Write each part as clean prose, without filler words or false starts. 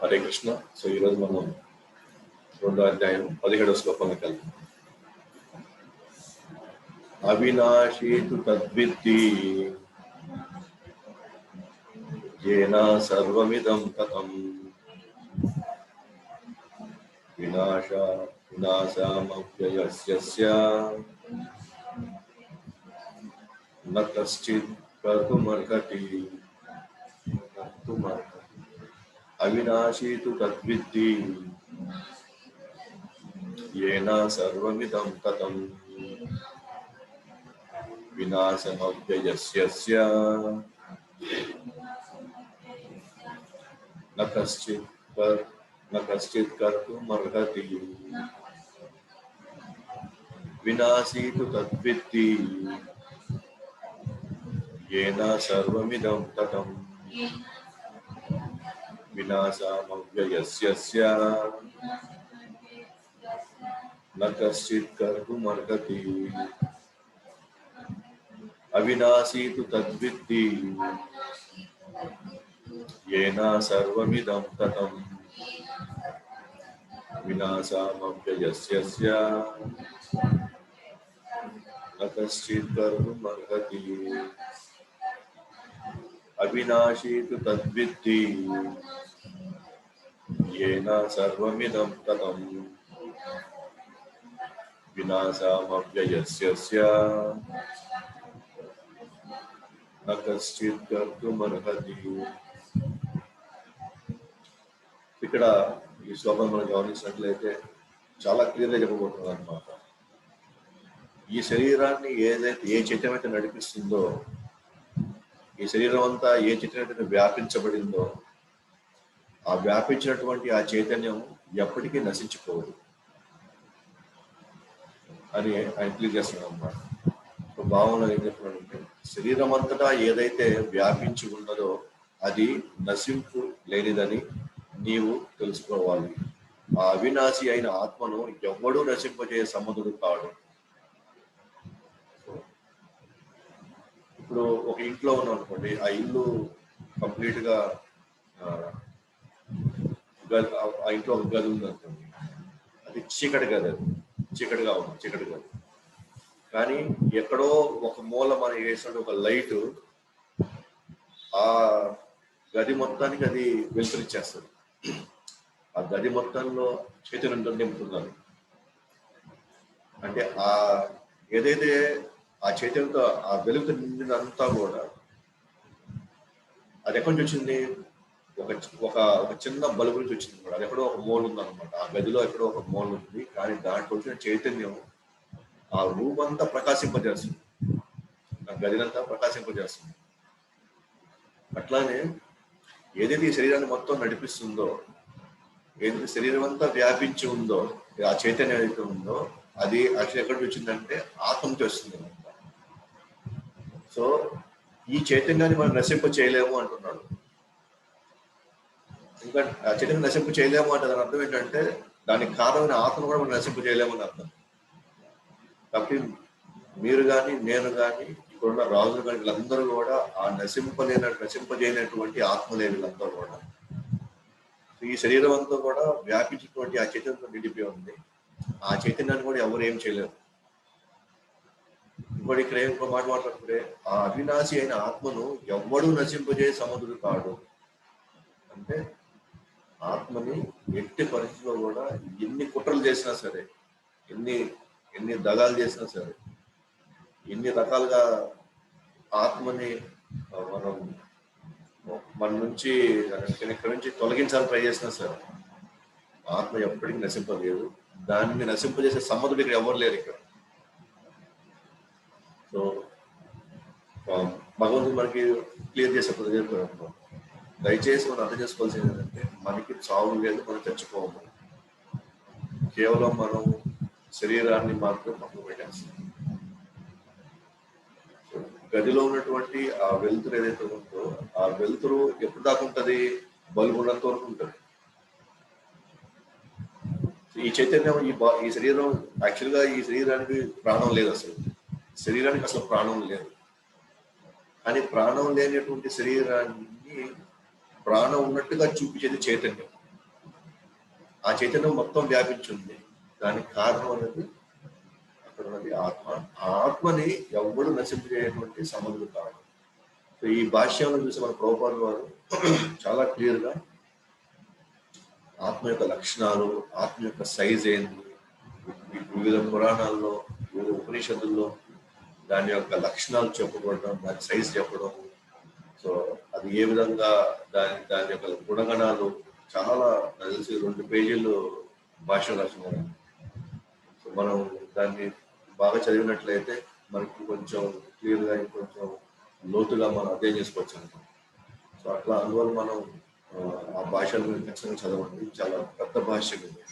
Hare Krishna. So ఈరోజు మనం 2వ అధ్యాయం 17వ శ్లోకంలోకి వెళ్తాం. అవినాశీ తు తద్విద్ధి येन सर्वमिदं ततं विनाशामव्ययस्य न कश्चित् कर्तुमर्हति. अविनाशी तु तद्विद्धि येन सर्वमिदं ततं विनाशमव्ययस्य न कश्चित् कर्तुमर्हति. विनाशी तु तद्विद्धि येन सर्वमिदं ततं विनाशामव्ययस्य न कश्चित् कर्तुमर्हति. अविनाशी तु तद्विद्धि येन सर्वमिदं ततं विनाशामव्ययस्य न कश्चित् कर्तुमर्हति. अविनाशी तु तद्विद्धि येन सर्वमिदं ततं विनाशामव्ययस्य न कश्चित् कर्तुमर्हति. ఇక్కడ ఈ శ్లోకం మనం గమనించినట్లయితే చాలా క్లియర్గా చెప్పబోతున్నారు అన్నమాట. ఈ శరీరాన్ని ఏ చైతన్యం అయితే నడిపిస్తుందో, ఈ శరీరం అంతా ఏ చైతన్యం అయితే వ్యాపించబడిందో, ఆ వ్యాపించినటువంటి ఆ చైతన్యం ఎప్పటికీ నశించిపోదు అని ఆయన క్లియర్ చేస్తున్నాడు అన్నమాట. భావంలో ఏం చెప్తున్నాడంటే, శరీరం అంతటా ఏదైతే వ్యాపించి ఉన్నదో అది నశింపు లేనిదని నీవు తెలుసుకోవాలి. ఆ అవినాశి అయిన ఆత్మను ఎవ్వడూ నశింపజేయ సమర్థుడు కాడు. ఇప్పుడు ఒక ఇంట్లో ఉన్నాం అనుకోండి, ఆ ఇల్లు కంప్లీట్ గా ఆ ఇంట్లో ఒక గది ఉంది అనుకోండి, అది చీకటి గది, అది చీకటిగా ఉంది, చీకటి గది. కానీ ఎక్కడో ఒక మూల మనం వేసిన ఒక లైట్ ఆ గది మొత్తానికి అది వెలుతురిచ్చేస్తుంది. ఆ గది మొత్తంలో చైతన్యం నింపుతున్నారు. అంటే ఆ ఏదైతే ఆ చైతన్యంతో ఆ వెలుగు నిండినంతా కూడా అది ఎక్కడి నుంచి వచ్చింది? ఒక చిన్న బల్బు నుంచి వచ్చింది కూడా. అది ఎక్కడో ఒక మూల ఉందన్నమాట. ఆ గదిలో ఎక్కడో ఒక మూల ఉంది. కానీ దాంట్లో వచ్చిన చైతన్యం ఆ రూమ్ అంతా ప్రకాశింపజేస్తుంది, ఆ గదినంతా ప్రకాశింపజేస్తుంది. అట్లానే ఏదైతే ఈ శరీరాన్ని మొత్తం నడిపిస్తుందో, ఏదైతే శరీరం అంతా వ్యాపించి ఉందో, ఆ చైతన్యం ఏదైతే ఉందో అది యాక్చువల్లీ ఎక్కడికి వచ్చిందంటే ఆత్మకి వస్తుంది అనమాట. సో ఈ చైతన్యాన్ని మనం నశింప చేయలేము అంటున్నాడు. ఎందుకంటే ఆ చైతన్యం నశింప చేయలేము అంటే దాని అర్థం ఏంటంటే దానికి కారణమైన ఆత్మ కూడా మనం నశింప చేయలేము అని అర్థం. కాబట్టి మీరు కానీ నేను కానీ ఇప్పుడున్న రాజులు కానీ వీళ్ళందరూ కూడా ఆ నశింపజేయనటువంటి ఆత్మలే వీళ్ళందరూ కూడా. ఈ శరీరం అంతా కూడా వ్యాపించినటువంటి ఆ చైతన్యంతో నిండిపోయి ఉంది. ఆ చైతన్యాన్ని కూడా ఎవరు ఏం చేయలేరు. ఇంకోటి ఇక్కడ ఏం మాట మాట్లాడుతుంటే, ఆ అవినాశి అయిన ఆత్మను ఎవ్వడూ నశింపజేయ సమర్థుడు కాడు. అంటే ఆత్మని ఎట్టి పరిస్థితిలో కూడా ఎన్ని కుట్రలు చేసినా సరే, ఎన్ని దగాలు చేసినా సరే, ఎన్ని రకాలుగా ఆత్మని మన నుంచి ఇక్కడి నుంచి తొలగించాలని ట్రై చేసినా సరే ఆత్మ ఎప్పటికీ నశింపలేదు. దాన్ని నశింపజేసే సమర్థుడు ఇక్కడ ఎవరు లేరు ఇక్కడ. సో భగవంతుడు మనకి క్లియర్ చేసే చెప్పారు. దయచేసి మనం అర్థం చేసుకోవాల్సింది ఏంటంటే, మనకి చావు లేదు, మనం చచ్చిపోవాలి. కేవలం మనం శరీరాన్ని మాత్రం పక్కన పెట్టేస్తాం. గదిలో ఉన్నటువంటి ఆ వెలుతురు ఏదైతే ఉందో, ఆ వెలుతురు ఎప్పుడు దాకా ఉంటుంది? బల్బు ఉన్నంత వరకు ఉంటుంది. ఈ చైతన్యం ఈ శరీరం యాక్చువల్గా ఈ శరీరానికి ప్రాణం లేదు. అసలు శరీరానికి అసలు ప్రాణం లేదు. కానీ ప్రాణం లేనటువంటి శరీరాన్ని ప్రాణం ఉన్నట్టుగా చూపించేది చైతన్యం. ఆ చైతన్యం మొత్తం వ్యాపించింది. దానికి కారణం అనేది అక్కడ ఉన్నది ఆత్మ. ఆ ఆత్మని ఎవడు నశింపజేయటువంటి సమర్థుడు కాదు. సో ఈ భాష్యంలో చూసి మన ప్రభుపాదుల వారు చాలా క్లియర్ గా ఆత్మ యొక్క లక్షణాలు, ఆత్మ యొక్క సైజ్ ఏంటి, వివిధ పురాణాల్లో, వివిధ ఉపనిషత్తుల్లో దాని యొక్క లక్షణాలు చెప్పబడడం, దాని సైజ్ చెప్పడం, సో అది ఏ విధంగా దాని యొక్క గుణగణాలు చాలా తెలిసి 2 పేజీలు భాష రాసినారు. సో మనం దాన్ని బాగా చదివినట్లయితే మనకి కొంచెం క్లియర్గా ఇంకొంచెం లోతుగా మనం అధ్యయనం చేసుకోవచ్చు అంటాం. సో అట్లా అందువల్ల మనం ఆ భాషను ఖచ్చితంగా చదవండి. చాలా పెద్ద భాష ఉంది.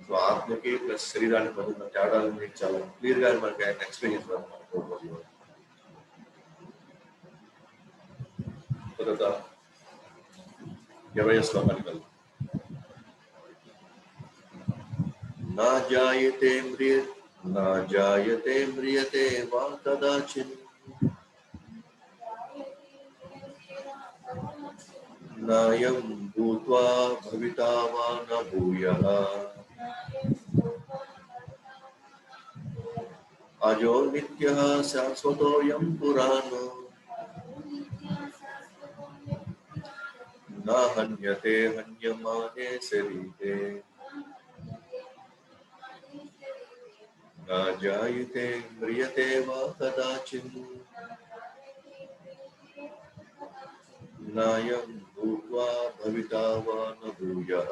సో ఆత్మకి ప్లస్ శరీరానికి మధ్య తేడాలని చాలా క్లియర్గా మనకి ఆయన ఎక్స్ప్లెయిన్ చేస్తారు. తర్వాత 20వ శ్లోకానికి వెళ్దాం. నా జాయతే మ్రియతే వా కదాచిన్ నాయం భూత్వా భవితా వా న భూయః అజో నిత్యః శాశ్వతోయం పురాణో నా హన్యతే హన్యమానే శరీరే నా జాయతే మ్రియతే వా కదాచిన్ నాయం భూత్వా భవితా వా న భూయః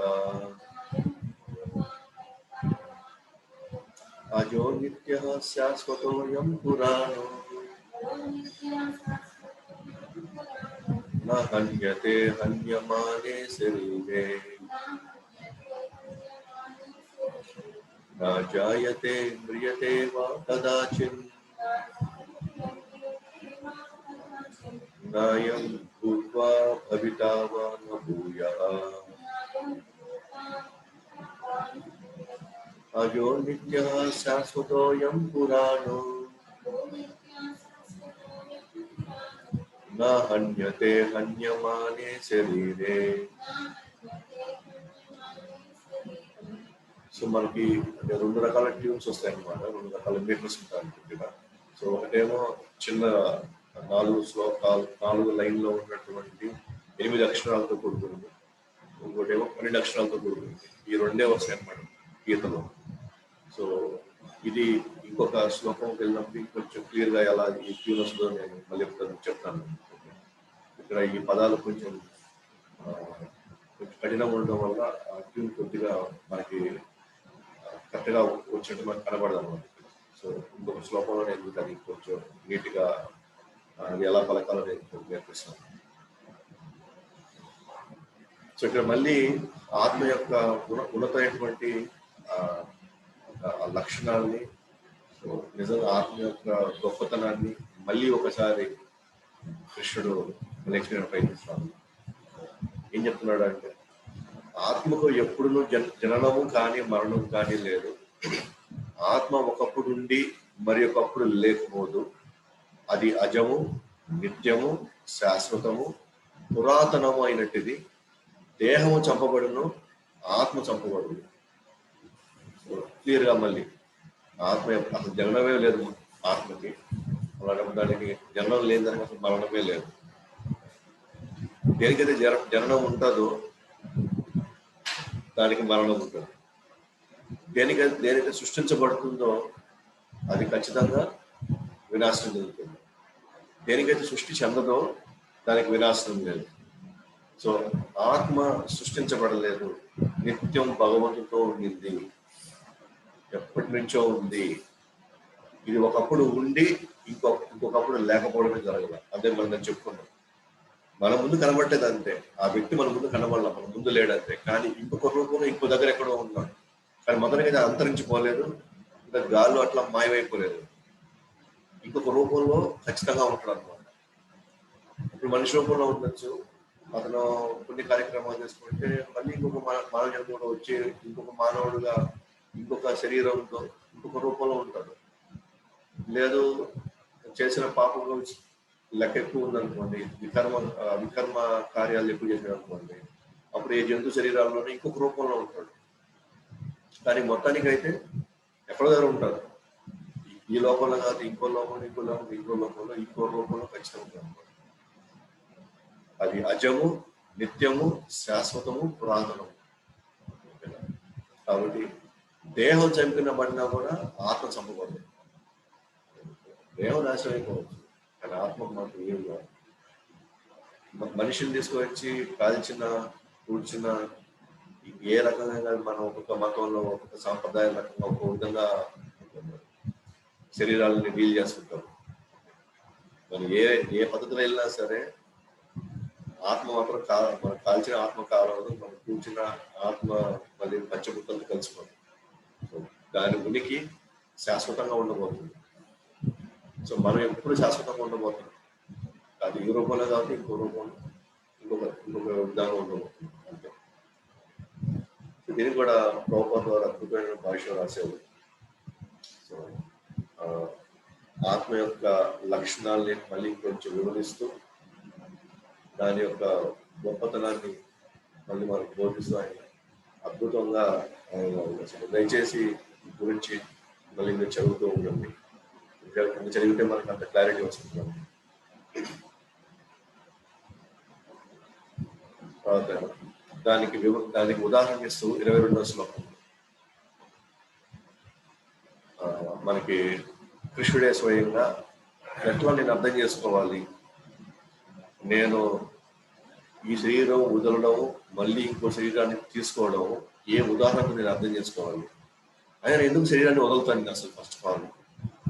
అజో నిత్యః శాశ్వతోయం పురాణో న హన్యతే హన్యమానే శరీరే నా జాయతే మ్రియతే వా కదాచిన్ నాయం భూత్వా భవితా వా న భూయః అజో నిత్యః శాశ్వతోయం పురాణో న హన్యతే హన్యమానే శరీరే. సో మనకి అంటే 2 రకాల ట్యూన్స్ వస్తాయి అన్నమాట, 2 రకాల మీటర్స్ ఉంటాయి. సో ఒకటేమో చిన్న 4 లైన్లో ఉన్నటువంటి 8 అక్షరాలతో కూడుకుంది, ఇంకోటేమో 12 అక్షరాలతో కూడుకుంది. ఈ 2 వస్తాయి అన్నమాట గీతలో. సో ఇది ఇంకొక శ్లోకంకి వెళ్ళినప్పుడు కొంచెం క్లియర్గా ఎలా ఈ ట్యూన్ వస్తుందో నేను మళ్ళీ చెప్తాను. ఇక్కడ ఈ పదాలు కొంచెం కఠినంగా ఉండడం వల్ల ఆ ట్యూన్ కొద్దిగా మనకి కరెక్ట్గా వచ్చినట్టు మనకు కనబడదు అన్నమాట. సో ఇంకొక శ్లోకంలో నేను దాన్ని కొంచెం నీట్గా అది ఎలా పలకాలో నేను నేర్పిస్తాను. సో ఇక్కడ మళ్ళీ ఆత్మ యొక్క ఉన్నతమైనటువంటి లక్షణాలని, సో నిజంగా ఆత్మ యొక్క గొప్పతనాన్ని మళ్ళీ ఒకసారి కృష్ణుడు ఎక్స్ప్లెయిన్ ప్రయత్నిస్తాను. ఏం చెప్తున్నాడు అంటే, ఆత్మకు ఎప్పుడు జననము కానీ మరణం కానీ లేదు. ఆత్మ ఒకప్పుడు ఉండి మరి ఒకప్పుడు లేకపోదు. అది అజము, నిత్యము, శాశ్వతము, పురాతనము అయినట్టుది. దేహము చంపబడును, ఆత్మ చంపబడును. క్లియర్గా మళ్ళీ ఆత్మ అసలు జననమే లేదు ఆత్మకి. దానికి జననం లేదని అసలు మరణమే లేదు. దేనికైతే జననం ఉంటుందో దానికి మరణం ఉంటుంది. దేనికైతే సృష్టించబడుతుందో అది ఖచ్చితంగా వినాశనం జరుగుతుంది. దేనికైతే సృష్టి చెందదో దానికి వినాశనం లేదు. సో ఆత్మ సృష్టించబడలేదు, నిత్యం భగవంతుతో ఉండింది, ఎప్పటి నుంచో ఉంది. ఇది ఒకప్పుడు ఉండి ఇంకొకప్పుడు లేకపోవడమే జరగదు. అదే మనం చెప్పుకున్నాం. మన ముందు కనబడలేదు అంతే, ఆ వ్యక్తి మన ముందు కనబడాల, మన ముందు లేడంతే. కానీ ఇంకొక రూపంలో ఇంకో దగ్గర ఎక్కడో ఉన్నాడు. కానీ మొదటిగా అంతరించిపోలేదు, ఇంకా గాల్లో అట్లా మాయమైపోలేదు. ఇంకొక రూపంలో ఖచ్చితంగా ఉంటాడు అనమాట. ఇప్పుడు మనిషి రూపంలో ఉండొచ్చు, అతను కొన్ని కార్యక్రమాలు చేసుకుంటే మళ్ళీ ఇంకొక మానవ జన్మలో వచ్చి ఇంకొక మానవుడుగా ఇంకొక శరీరంతో ఇంకొక రూపంలో ఉంటాడు. లేదు చేసిన పాపంలో లెక్క ఎక్కువ ఉందనుకోండి, వికర్మ కార్యాలు ఎక్కువ చేశాడు అనుకోండి, అప్పుడు ఏ జంతు శరీరాల్లోనే ఇంకొక రూపంలో ఉంటాడు. కానీ మొత్తానికి అయితే ఎక్కడో దగ్గర ఉంటారు. ఈ లోకంలో కాదు, ఇంకో లోకంలో, ఇంకో లోకంలో, ఇంకో లోకంలో, ఇంకో రూపంలో ఖచ్చితంగా ఉంటారు. అది అజము, నిత్యము, శాశ్వతము, పురాతనము. కాబట్టి దేహం చంపినబడినా కూడా ఆత్మ చంపబడదు. దేహం నాశనం అయిపోవచ్చు, కానీ ఆత్మకు మాత్రం ఏం కాదు. మనిషిని తీసుకొచ్చి కాల్చిన, కూర్చిన, ఏ రకంగా మనం ఒక్కొక్క మతంలో ఒక్కొక్క సాంప్రదాయ రకంగా ఒక్కొక్క విధంగా శరీరాలని డీల్ చేసుకుంటాం. మనం ఏ ఏ పద్ధతిలో వెళ్ళినా సరే ఆత్మ మాత్రం మనం కాల్చిన ఆత్మ కాలవదు, మనం కూర్చిన ఆత్మ మళ్ళీ పంచభూతాలతో కలిసిపోతుంది. సో దాని ఉనికి శాశ్వతంగా ఉండబోతుంది. సో మనం ఎప్పుడు శాశ్వతంగా ఉండబోతున్నాం. అది ఈ రూపంలో కాబట్టి ఇంకో రూపంలో ఇంకొక విధానం ఉండబోతుంది అంతే. దీనికి కూడా ప్రభుత్వం ద్వారా అద్భుతమైన భాష రాసేది. సో ఆత్మ యొక్క లక్షణాలని మళ్ళీ కొంచెం వివరిస్తూ దాని యొక్క గొప్పతనాన్ని మళ్ళీ మనకు బోధిస్తూ ఆయన అద్భుతంగా దయచేసి గురించి మళ్ళీ మీరు చదువుతూ ఉండండి. చదివితే మనకు అంత క్లారిటీ వస్తుంది. దానికి ఉదాహరణ ఇస్తూ 22వ శ్లోకం మనకి కృష్ణుడే స్వయంగా ఎట్లా నేను అర్థం చేసుకోవాలి, నేను ఈ శరీరం వదలడం మళ్ళీ ఇంకో శరీరాన్ని తీసుకోవడం ఏ ఉదాహరణకు నేను అర్థం చేసుకోవాలి, ఆయన ఎందుకు శరీరాన్ని వదులుతాను అసలు ఫస్ట్ ఆఫ్ ఆల్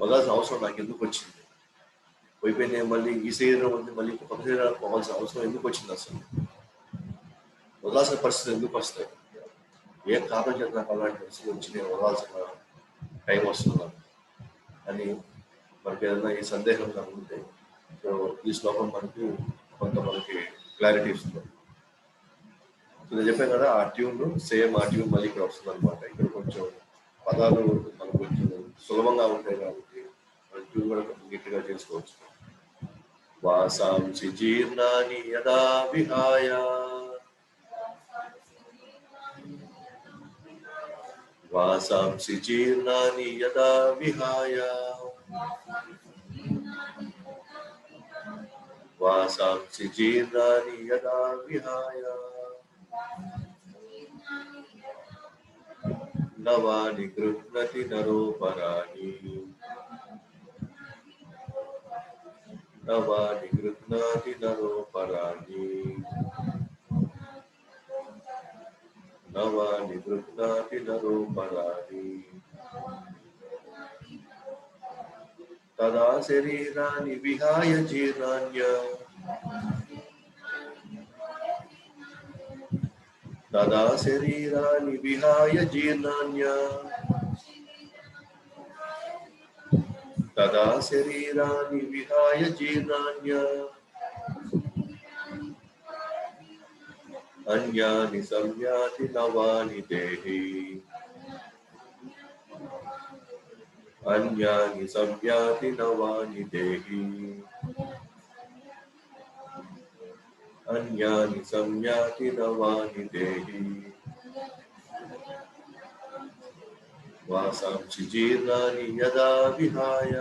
వదలాల్సిన అవసరం నాకు ఎందుకు వచ్చింది, పోయిపోయింది మళ్ళీ ఈ శరీరం ఉంది మళ్ళీ కొత్త శరీరానికి పోవాల్సిన అవసరం ఎందుకు వచ్చింది, అసలు వదలాల్సిన పరిస్థితి ఎందుకు వస్తాయి, ఏ కారణం చేత నాకు అలాంటి పరిస్థితి వచ్చి నేను వదలాల్సిన టైం వస్తుందా అని మనకి ఏదైనా ఈ సందేహం కలుగుతే సో ఈ శ్లోకం మనకి క్లారిటీ ఇస్తుంది. నేను చెప్పాను కదా ఆ ట్యూన్ సేమ్ ఆ ట్యూన్ మళ్ళీ ఇక్కడ వస్తుంది అనమాట. ఇక్కడ కొంచెం పదాలు మనకు కొంచెం సులభంగా ఉంటాయి కాబట్టి మన ట్యూన్ కూడా కొంచెం నీట్గా చేసుకోవచ్చు. వాసాంసి జీర్ణాని యదా విహాయ వాసాంసి జీర్ణాని యదా విహాయ వాసాంసి జీర్ణాని యదా విహాయ నవాని గృహ్ణతి నరోపరాణి నవాని గృహ్ణాతి నరోపరాణి నవాని గృహ్ణాతి నరోపరాణి తదా శరీరాన్ని విహాయ జీర్ణాన్య తదా శరీరాన్ని విహాయ జీర్ణాన్య తదా శరీరాన్ని విహాయ జీర్ణాన్య అన్యాని సంయాతి నవాని దేహి అన్యాని సంయాతి నవాని దేహి అన్యాని సంయాతి నవాని దేహి వాసాంసి జీర్ణాని యదా విహాయ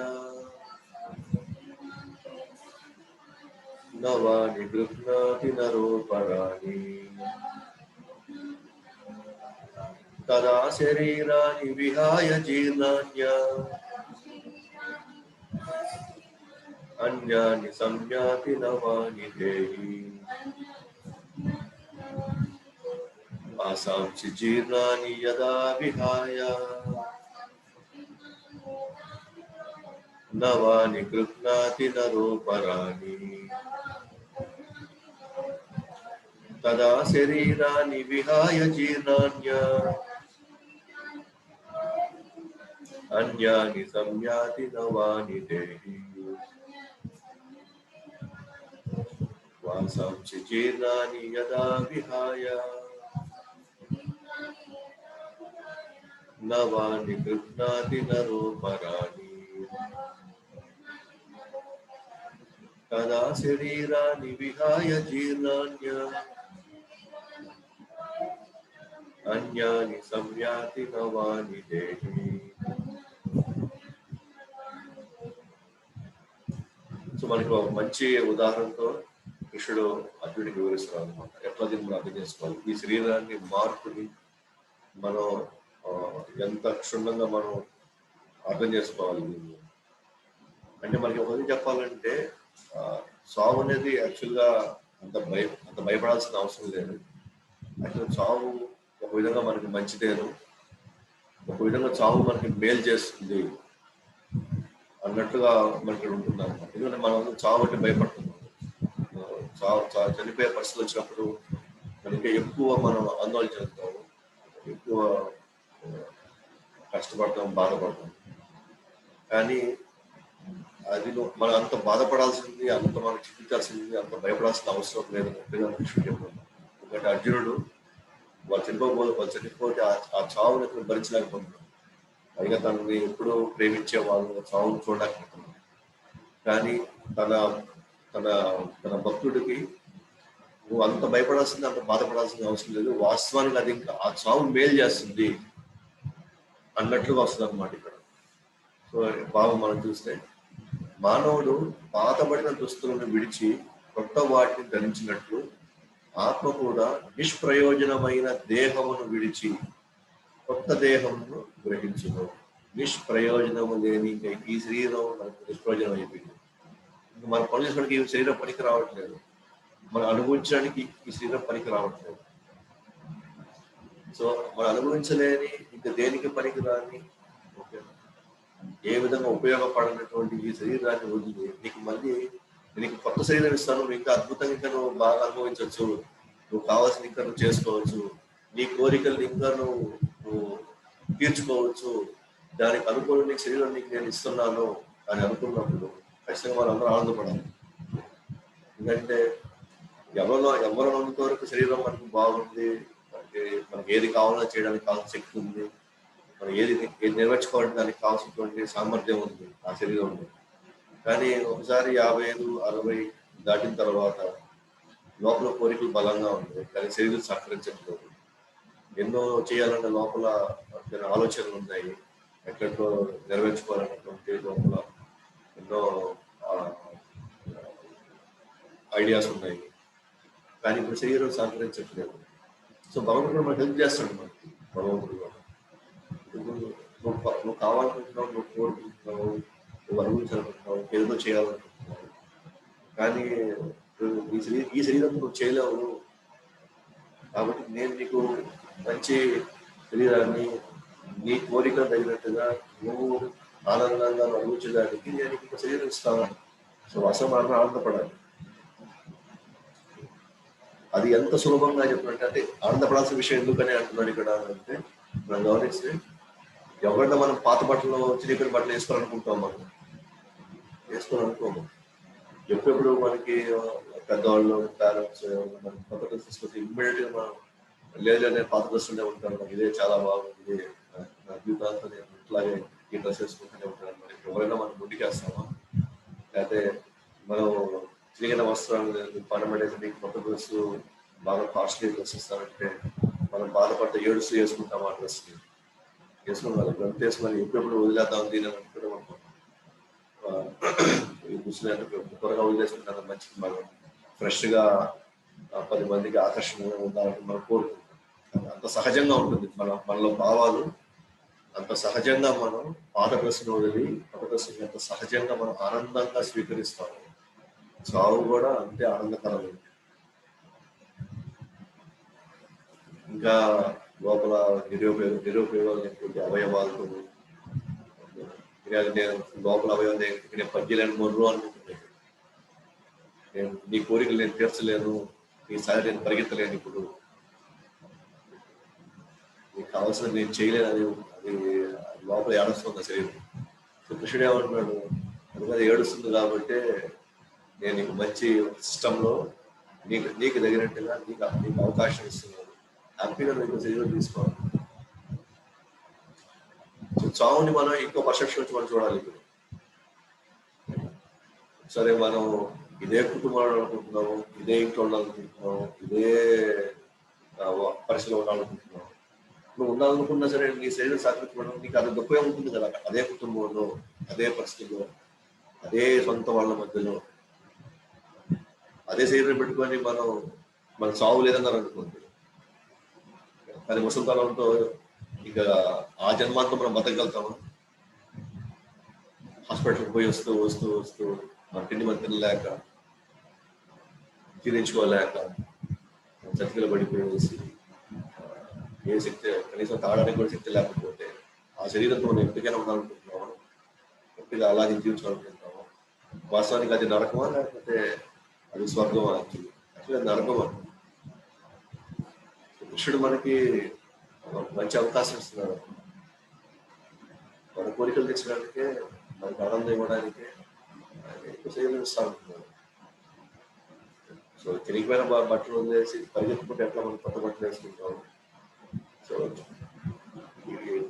నవాని గృహ్ణాతి నరోపరాణి తదా శరీరాన్ని విహాయ జీర్ణాన్య అన్యాని సంయాతి నవాని దేహి వాసాంసి జీర్ణాని యదా విహాయ నవాని గృహ్ణాతి నరోపరాణి తదా శరీరాన్ని విహాయ జీర్ణాన్య అన్యాని సంయాతి నవాని దేహి వాసాంసి జీర్ణాని యదా విహాయ నవాని గృహ్ణాతి నరోపరాణి తదా శరీరాన్ని విహాయ జీర్ణాన్య అన్యాని సంయాతి నవాని దేహి. సో మనకి ఒక మంచి ఉదాహరణతో కృష్ణుడు అర్జునుడికి వివరిస్తున్నాడు అనమాట. ఎట్లా దీన్ని మనం అర్థం చేసుకోవాలి, ఈ శరీరాన్ని మార్పుని మనం ఎంత క్షుణ్ణంగా మనం అర్థం చేసుకోవాలి దీన్ని. అంటే మనకి ఒకటి చెప్పాలంటే సావు అనేది యాక్చువల్గా అంత భయపడాల్సిన అవసరం లేదు. యాక్చువల్ చావు ఒక విధంగా మనకి మంచిదేను, ఒక విధంగా చావు మనకి మేలు చేస్తుంది అన్నట్టుగా మనకి ఉంటుంది అనమాట. ఎందుకంటే మనం చావు అంటే భయపడుతున్నాం. చనిపోయే పరిస్థితులు వచ్చినప్పుడు మనకి ఎక్కువ మనం ఆందోళన చెందుతాము, ఎక్కువ కష్టపడతాం, బాధపడతాం. కానీ అది మనం అంత బాధపడాల్సింది, అంత మనం చింతించాల్సింది, అంత భయపడాల్సిన అవసరం లేదన్నట్టుగా కృష్ణుడు చెప్పాడు. ఎందుకంటే అర్జునుడు వాళ్ళు చనిపోతే ఆ చావుని ఎక్కడ భరించలేకపోతున్నాడు. పైగా తనని ఎప్పుడు ప్రేమించే వాళ్ళు చావును చూడలేకపోతున్నాడు. కానీ తన తన తన భక్తుడికి నువ్వు అంత భయపడాల్సింది, అంత బాధపడాల్సిన అవసరం లేదు, వాస్తవానికి అది ఇంకా ఆ చావు మేలు చేస్తుంది అన్నట్లుగా వస్తుంది అన్నమాట ఇక్కడ. సో భావం మనం చూస్తే మానవుడు పాతబడిన దుస్తులను విడిచి కొత్త వాటిని ధరించినట్లు ఆత్మ కూడా నిష్ప్రయోజనమైన దేహమును విడిచి కొత్త దేహమును గ్రహించును. నిష్ప్రయోజనము లేని ఈ శరీరం మనకు నిష్ప్రయోజనం అయిపోయింది. మన పని చేసుకోవడానికి ఈ శరీరం పనికి రావట్లేదు, మనం అనుభవించడానికి ఈ శరీరం పనికి రావట్లేదు. సో మనం అనుభవించలేని, ఇంకా దేనికి పనికి రాని, ఏ విధంగా ఉపయోగపడినటువంటి ఈ శరీరాన్ని వదిలి నీకు కొత్త శరీరం ఇస్తాను, నువ్వు ఇంకా అద్భుతంగా ఇంకా నువ్వు బాగా అనుభవించవచ్చు, నువ్వు కావాల్సిన ఇంకా నువ్వు చేసుకోవచ్చు, నీ కోరికలు ఇంకా నువ్వు తీర్చుకోవచ్చు, దానికి అనుకూల నీకు శరీరం నీకు నేను ఇస్తున్నాను అని అనుకున్నప్పుడు ఖచ్చితంగా వాళ్ళందరూ ఆనందపడాలి. ఎందుకంటే ఎవరో ఉన్నంత వరకు శరీరం మనకు బాగుంది, మనకి ఏది కావాలో చేయడానికి కావాల్సిన శక్తి ఉంది, మనం ఏది నెరవేర్చుకోవడానికి దానికి కావాల్సినటువంటి సామర్థ్యం ఉంది ఆ శరీరంలో. కానీ ఒకసారి 55, 60 దాటిన తర్వాత లోపల కోరికలు బలంగా ఉంది, కానీ శరీరం సహకరించట్లేదు. ఎన్నో చేయాలన్న లోపల ఆలోచనలు ఉన్నాయి, ఎక్కడికో నెరవేర్చుకోవాలన్నటువంటి లోపల ఎన్నో ఐడియాస్ ఉన్నాయి, కానీ ఇప్పుడు శరీరం సహకరించట్లేదు. సో భగవంతుడు మనకు హెల్ప్ చేస్తాడు. మనకి భగవంతుడు నువ్వు కావాలనుకుంటున్నావు, నువ్వు కోరుకుంటున్నావు, నువ్వు అనుభవించాలనుకుంటున్నావు, ఏదో చేయాలనుకుంటున్నావు, కానీ ఈ శరీరం నువ్వు చేయలేవు. కాబట్టి నేను నీకు మంచి శరీరాన్ని నీ కోరిక తగినట్టుగా నువ్వు ఆనందంగా అనుభవించడానికి నేను నీకు శరీరం ఇస్తాను. సో అసలు మనం ఆనందపడాలి. అది ఎంత సులభంగా చెప్పినట్టు, అంటే ఆనందపడాల్సిన విషయం ఎందుకని అంటున్నాడు ఇక్కడ అంటే, మనం గమనిస్తే ఎవరైనా మనం పాత బట్టలు, చిరిగిపోయిన బట్టలు వేసుకోవాలనుకుంటాం, మనం వేసుకోవాలనుకోము. ఎప్పుడెప్పుడు మనకి పెద్దవాళ్ళు, పేరెంట్స్ మనకి కొత్త డ్రెస్ తీసుకొచ్చి ఇమ్మీడియట్ గా మనం లేదనే పాత డ్రెస్సులే ఉంటారు, నాకు ఇదే చాలా బాగుంది, నా జీవితాంతో నేను ఇట్లాగే ఈ డ్రెస్ వేసుకుంటూనే ఉంటాను. మనకి ఎవరైనా మనం ముందుకేస్తామా? లేకపోతే మనం చిరిగిన వస్త్రాలు పనబడేసి నీకు కొత్త డ్రెస్, బాగా కాస్ట్లీ డ్రెస్ ఇస్తామంటే మనం బాధపడితే ఏడుస్తూ వేసుకుంటాం ఆ డ్రెస్ని. వేసుకున్నాం గంత వేసుకుని ఎప్పుడెప్పుడు వదిలేద్దాం దీని అనుకుంటూ ఉంటాం. ఈ దుస్తులు త్వరగా వదిలేసుకుంటాం, మంచిది, మనం ఫ్రెష్గా 10 మందికి ఆకర్షణగా ఉండాలని మనం కోరుకుంటాం. అంత సహజంగా ఉంటుంది మనలో భావాలు. అంత సహజంగా మనం పాత డ్రెస్సును వదిలి కొత్త డ్రెస్సుని అంత సహజంగా మనం ఆనందంగా స్వీకరిస్తాము. చావు కూడా అంతే ఆనందకరమైంది. ఇంకా లోపల నిరుపయోగమైనటువంటి అవయవాలతో నేను లోపల అవయవం నేను పద్యలేను మొర్రు అనుకుంటున్నాను, నేను నీ కోరికలు నేను తీర్చలేను, ఈసారి నేను పరిగెత్తలేను, ఇప్పుడు నీకు కావాల్సిన నేను చేయలేను, అది లోపల ఏడుస్తుంది శరీరం. కృష్ణుడు ఏమంటున్నాడు, అందుకని ఏడుస్తుంది కాబట్టి నేను నీకు మంచి సిస్టంలో నీకు తగినట్టుగా నీకు అవకాశం ఇస్తున్నాను, హ్యాపీగా నీకు శరీరం తీసుకోవాలి. సో చావుని మనం ఇంకో పర్సెప్షన్ నుంచి మనం చూడాలి. ఇప్పుడు సరే మనం ఇదే కుటుంబంలో అనుకుంటున్నాము, ఇదే ఇంట్లో ఉండాలనుకుంటున్నాము, ఇదే పరిస్థితిలో ఉండాలనుకుంటున్నాము, నువ్వు ఉండాలనుకున్నా సరే నీ శరీరం సాకరించడం నీకు అది దుఃఖమే ఉంటుంది కదా, అదే కుటుంబంలో, అదే పరిస్థితుల్లో, అదే సొంత వాళ్ళ మధ్యలో అదే శరీరం పెట్టుకొని మన సాగు లేదన్నారు అనుకోండి. కానీ ముసలితనంతో ఇక ఆ జన్మాంతం మనం బతకగలుగుతాము. హాస్పిటల్కి పోయి వస్తూ వస్తూ వస్తూ మన తిండి మన తినలేక, జీర్ణించుకోలేక చతికిల పడిపోయేసి ఏ శక్తి, కనీసం తాగడానికి కూడా శక్తి లేకపోతే ఆ శరీరంతో మనం ఎప్పటికైనా ఉండాలనుకుంటున్నాము, ఎప్పటిగా అలాగే జీవించాలనుకుంటున్నాము. వాస్తవానికి అది నరకమా లేకపోతే అది స్వర్గమా? యాక్చువల్లీ నరకమా. కృష్ణుడు మనకి మంచి అవకాశం ఇస్తున్నాడు. మన కోరికలు తెచ్చడానికే, మనకు ఆనందం ఇవ్వడానికే ఎక్కువ శరీరం ఇస్తా ఉంటున్నాడు. సో చిరిగిపోయిన బట్టలు వదిలేసి పరిగెత్తుకుంటే ఎట్లా మనం కొత్త బట్టలు వేసుకుంటాం. సో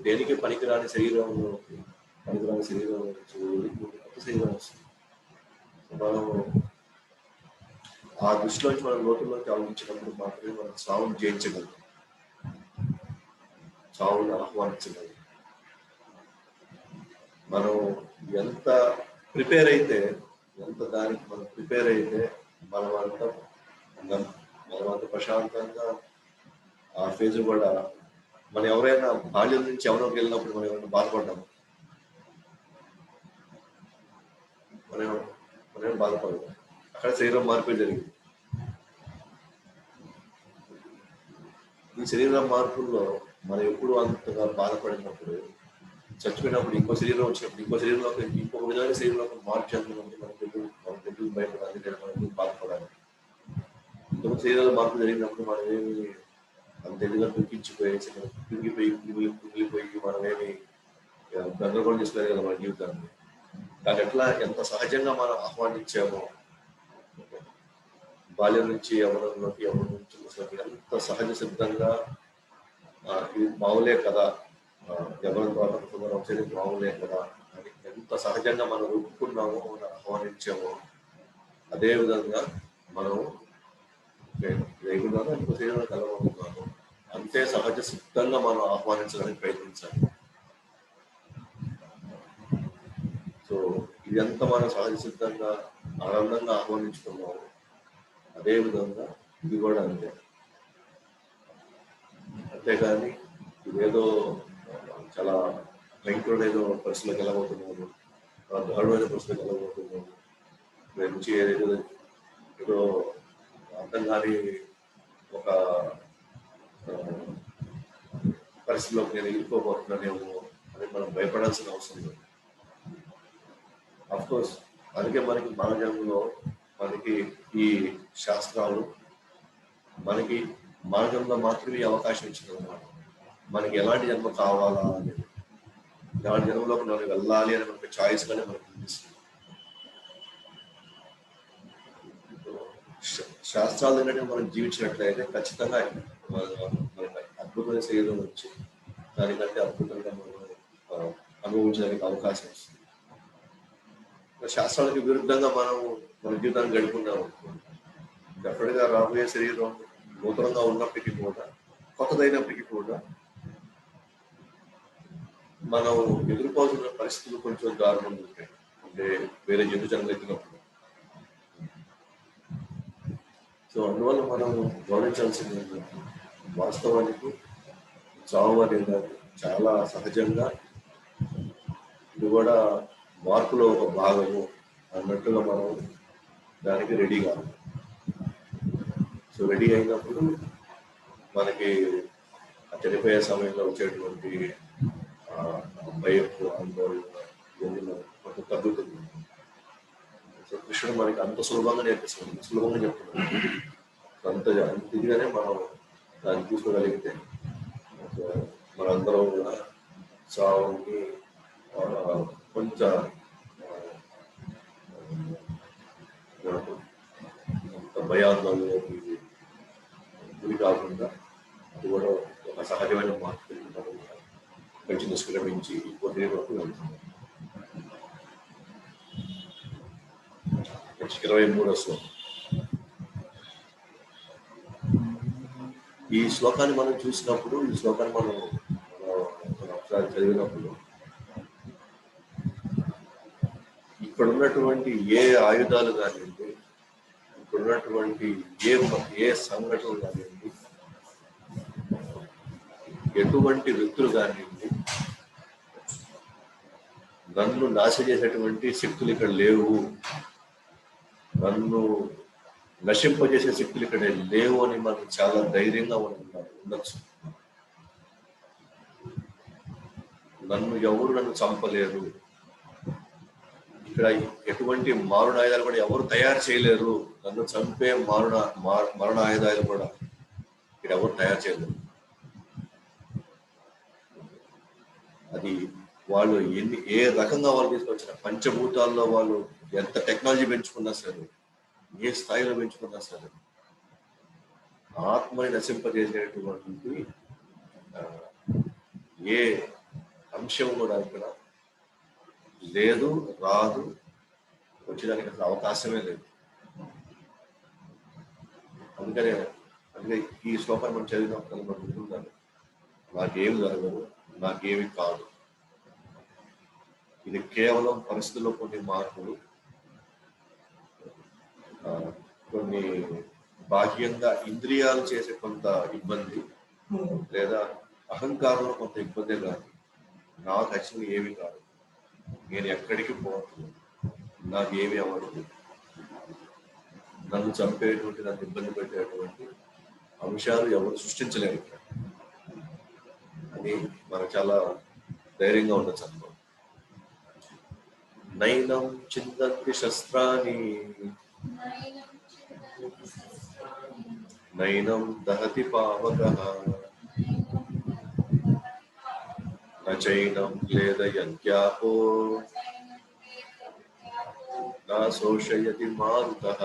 దేనికి పనికిరాని శరీరం కొత్త శరీరం వస్తుంది. మనం ఆ దృష్టిలోంచి మనం లోతుల్లోకి ఆలోచించినప్పుడు మాత్రమే మనం సావును జయించగలం, సావును ఆహ్వానించగలం. మనం ఎంత దానికి మనం ప్రిపేర్ అయితే మనమంతా ప్రశాంతంగా ఆ ఫేజ్ కూడా. మనం ఎవరైనా బాల్యం నుంచి ఎవరోకి వెళ్ళినప్పుడు మనం ఎవరైనా బాధపడ్డాము, మనం బాధపడదాం. అక్కడ శరీరం మార్పు జరిగింది. ఈ శరీరం మార్పుల్లో మనం ఎప్పుడు అంతగా బాధపడినప్పుడు, చచ్చిపోయినప్పుడు ఇంకో శరీరం వచ్చినప్పుడు ఇంకొక విధమైన శరీరంలోకి మార్పు చెందినప్పుడు మనం ఎందుకు భయపడాలి, లేదా మనం ఎందుకు బాధపడాలి? ఇంకొక శరీరాల మార్పు జరిగినప్పుడు మనం ఏమి అంత ఎదుగా దుఃఖించిపోయేసి కుమిలిపోయి మనమేమి గందరగోళం చేసుకోలేదు కదా మన జీవితాన్ని. కానీ ఎట్లా ఎంత సహజంగా మనం ఆహ్వానించామో, బాల్యం నుంచి యవ్వనంలోకి, యవ్వనం నుంచి ముసలికి ఎంత సహజ సిద్ధంగా ఇది మామూలే కదా, యవ్వనం ద్వారా వచ్చేది మామూలే కదా అని ఎంత సహజంగా మనం ఒప్పుకున్నామో, మనం ఆహ్వానించామో, అదే విధంగా మనం లేకుండా ఇంకో శరీరంలో కలవబోతున్నాము. అంతే సహజ సిద్ధంగా మనం ఆహ్వానించడానికి ప్రయత్నించాలి. సో ఇదంతా మనం సహజ సిద్ధంగా ఆనందంగా ఆహ్వానించుకున్నాము. అదేవిధంగా ఇది కూడా అంతే. అంతేగాని ఇదేదో చాలా భయంకరుడు ఏదో పరిస్థితులకు వెళ్ళబోతున్నాము, దారుణమైన పరిస్థితులకు వెళ్ళబోతున్నాము, మంచి ఏదో అర్థం కాని ఒక పరిస్థితిలోకి నేను వెళ్ళిపోబోతున్నానేమో అని మనం భయపడాల్సిన అవసరం లేదు. అఫ్కోర్స్ అందుకే మనకి మన జన్మలో మనకి ఈ శాస్త్రాలు మనకి మన జన్మలో మాత్రమే అవకాశం ఇచ్చింది అన్నమాట. మనకి ఎలాంటి జన్మ కావాలా అనేది, ఎలాంటి జన్మలోకి మనం వెళ్ళాలి అని మనకి చాయిస్ గానే మనకు అనిపిస్తుంది. శాస్త్రాలు ఏంటంటే మనం జీవించినట్లయితే ఖచ్చితంగా మనకి అద్భుతమైన శరీరం వచ్చి దానికంటే అద్భుతంగా మనం అనుభవించడానికి అవకాశం వస్తుంది. శాస్త్రాలకు విరుద్ధంగా మనం మన జీవితాన్ని గడుపుకున్నాం డెఫినెట్గా రాబోయే శరీరం నూతనంగా ఉన్నప్పటికీ కూడా, కొత్తదైనప్పటికీ కూడా మనం ఎదుర్కోవాల్సిన పరిస్థితులు కొంచెం దారుణంగా ఉంటాయి. అంటే వేరే జంతు జన్మెత్తినప్పుడు. సో అందువల్ల మనం గమనించాల్సింది వాస్తవానికి చావు అనేది చాలా సహజంగా, ఇది కూడా మార్పులో ఒక భాగము అన్నట్టుగా మనం దానికి రెడీ కావాలి. సో రెడీ అయినప్పుడు మనకి చనిపోయే సమయంలో వచ్చేటువంటి భయం, ఆందోళన కొంచెం తగ్గుతుంది. సో కృష్ణుడు మనకి అంత సులభంగా నేర్పిస్తున్నాడు, సులభంగా చెప్తున్నాడు. అంత ఇదిగానే మనం దాన్ని తీసుకోగలిగితే మనందరం కూడా చావుని కొంచెం భయాందోళనలోకి గురి కాకుండా, అది కూడా ఒక సహజమైన మార్పు మంచి నిష్క్రమించి కొద్ది వరకు వెళ్తుంది. 23వ శ్లోకం. ఈ శ్లోకాన్ని మనం చూసినప్పుడు, ఈ శ్లోకాన్ని మనం ఒకసారి చదివినప్పుడు, ఇక్కడ ఉన్నటువంటి ఏ ఆయుధాలు కానివ్వండి, ఇక్కడ ఉన్నటువంటి ఏ సంఘటనలు కానివ్వండి, ఎటువంటి వ్యక్తులు కానివ్వండి, నన్ను నాశ చేసేటువంటి శక్తులు ఇక్కడ లేవు, నన్ను నశింపజేసే శక్తులు ఇక్కడ లేవు అని మనం చాలా ధైర్యంగా ఉండొచ్చు. నన్ను చంపలేరు, ఇక్కడ ఎటువంటి మారణ ఆయుధాలు కూడా ఎవరు తయారు చేయలేరు, నన్ను చంపే మరణ ఆయుధాలు కూడా ఇక్కడ ఎవరు తయారు చేయలేరు. అది వాళ్ళు ఏ రకంగా వాళ్ళు తీసుకొచ్చిన పంచభూతాల్లో వాళ్ళు ఎంత టెక్నాలజీ పెంచుకున్నా సరే, ఏ స్థాయిలో పెంచుకున్నా సరే, ఆత్మని నశింపజేసేటువంటి ఏ అంశం కూడా ఇక్కడ లేదు, రాదు, వచ్చేదానికి అసలు అవకాశమే లేదు. అందుకనే ఈ శ్లోకాన్ని మనం చదివినప్పుడు మనం అనుకుంటాను, నాకేమి జరగదు, నాకేమి కాదు. ఇది కేవలం పరిస్థితుల్లో కొన్ని మార్పులు, కొన్ని బాహ్యంగా ఇంద్రియాలు చేసే కొంత ఇబ్బంది, లేదా అహంకారంలో కొంత ఇబ్బందే కాదు. నాకు యాక్చువల్గా ఏమి కాదు, నేను ఎక్కడికి పోవట్లేదు, నాకు ఏమి అవ్వదు, నన్ను చంపేటువంటి, నన్ను ఇబ్బంది పెట్టేటువంటి అంశాలు ఎవరు సృష్టించలేరు అని మనకు చాలా ధైర్యంగా ఉండొచ్చు అనుకో. నైనం చిందంతి శస్త్రాన్ని నైనం దహతి పావకః నచైనం క్లేదయంత్యాపో నా శోషయతి మారుతః.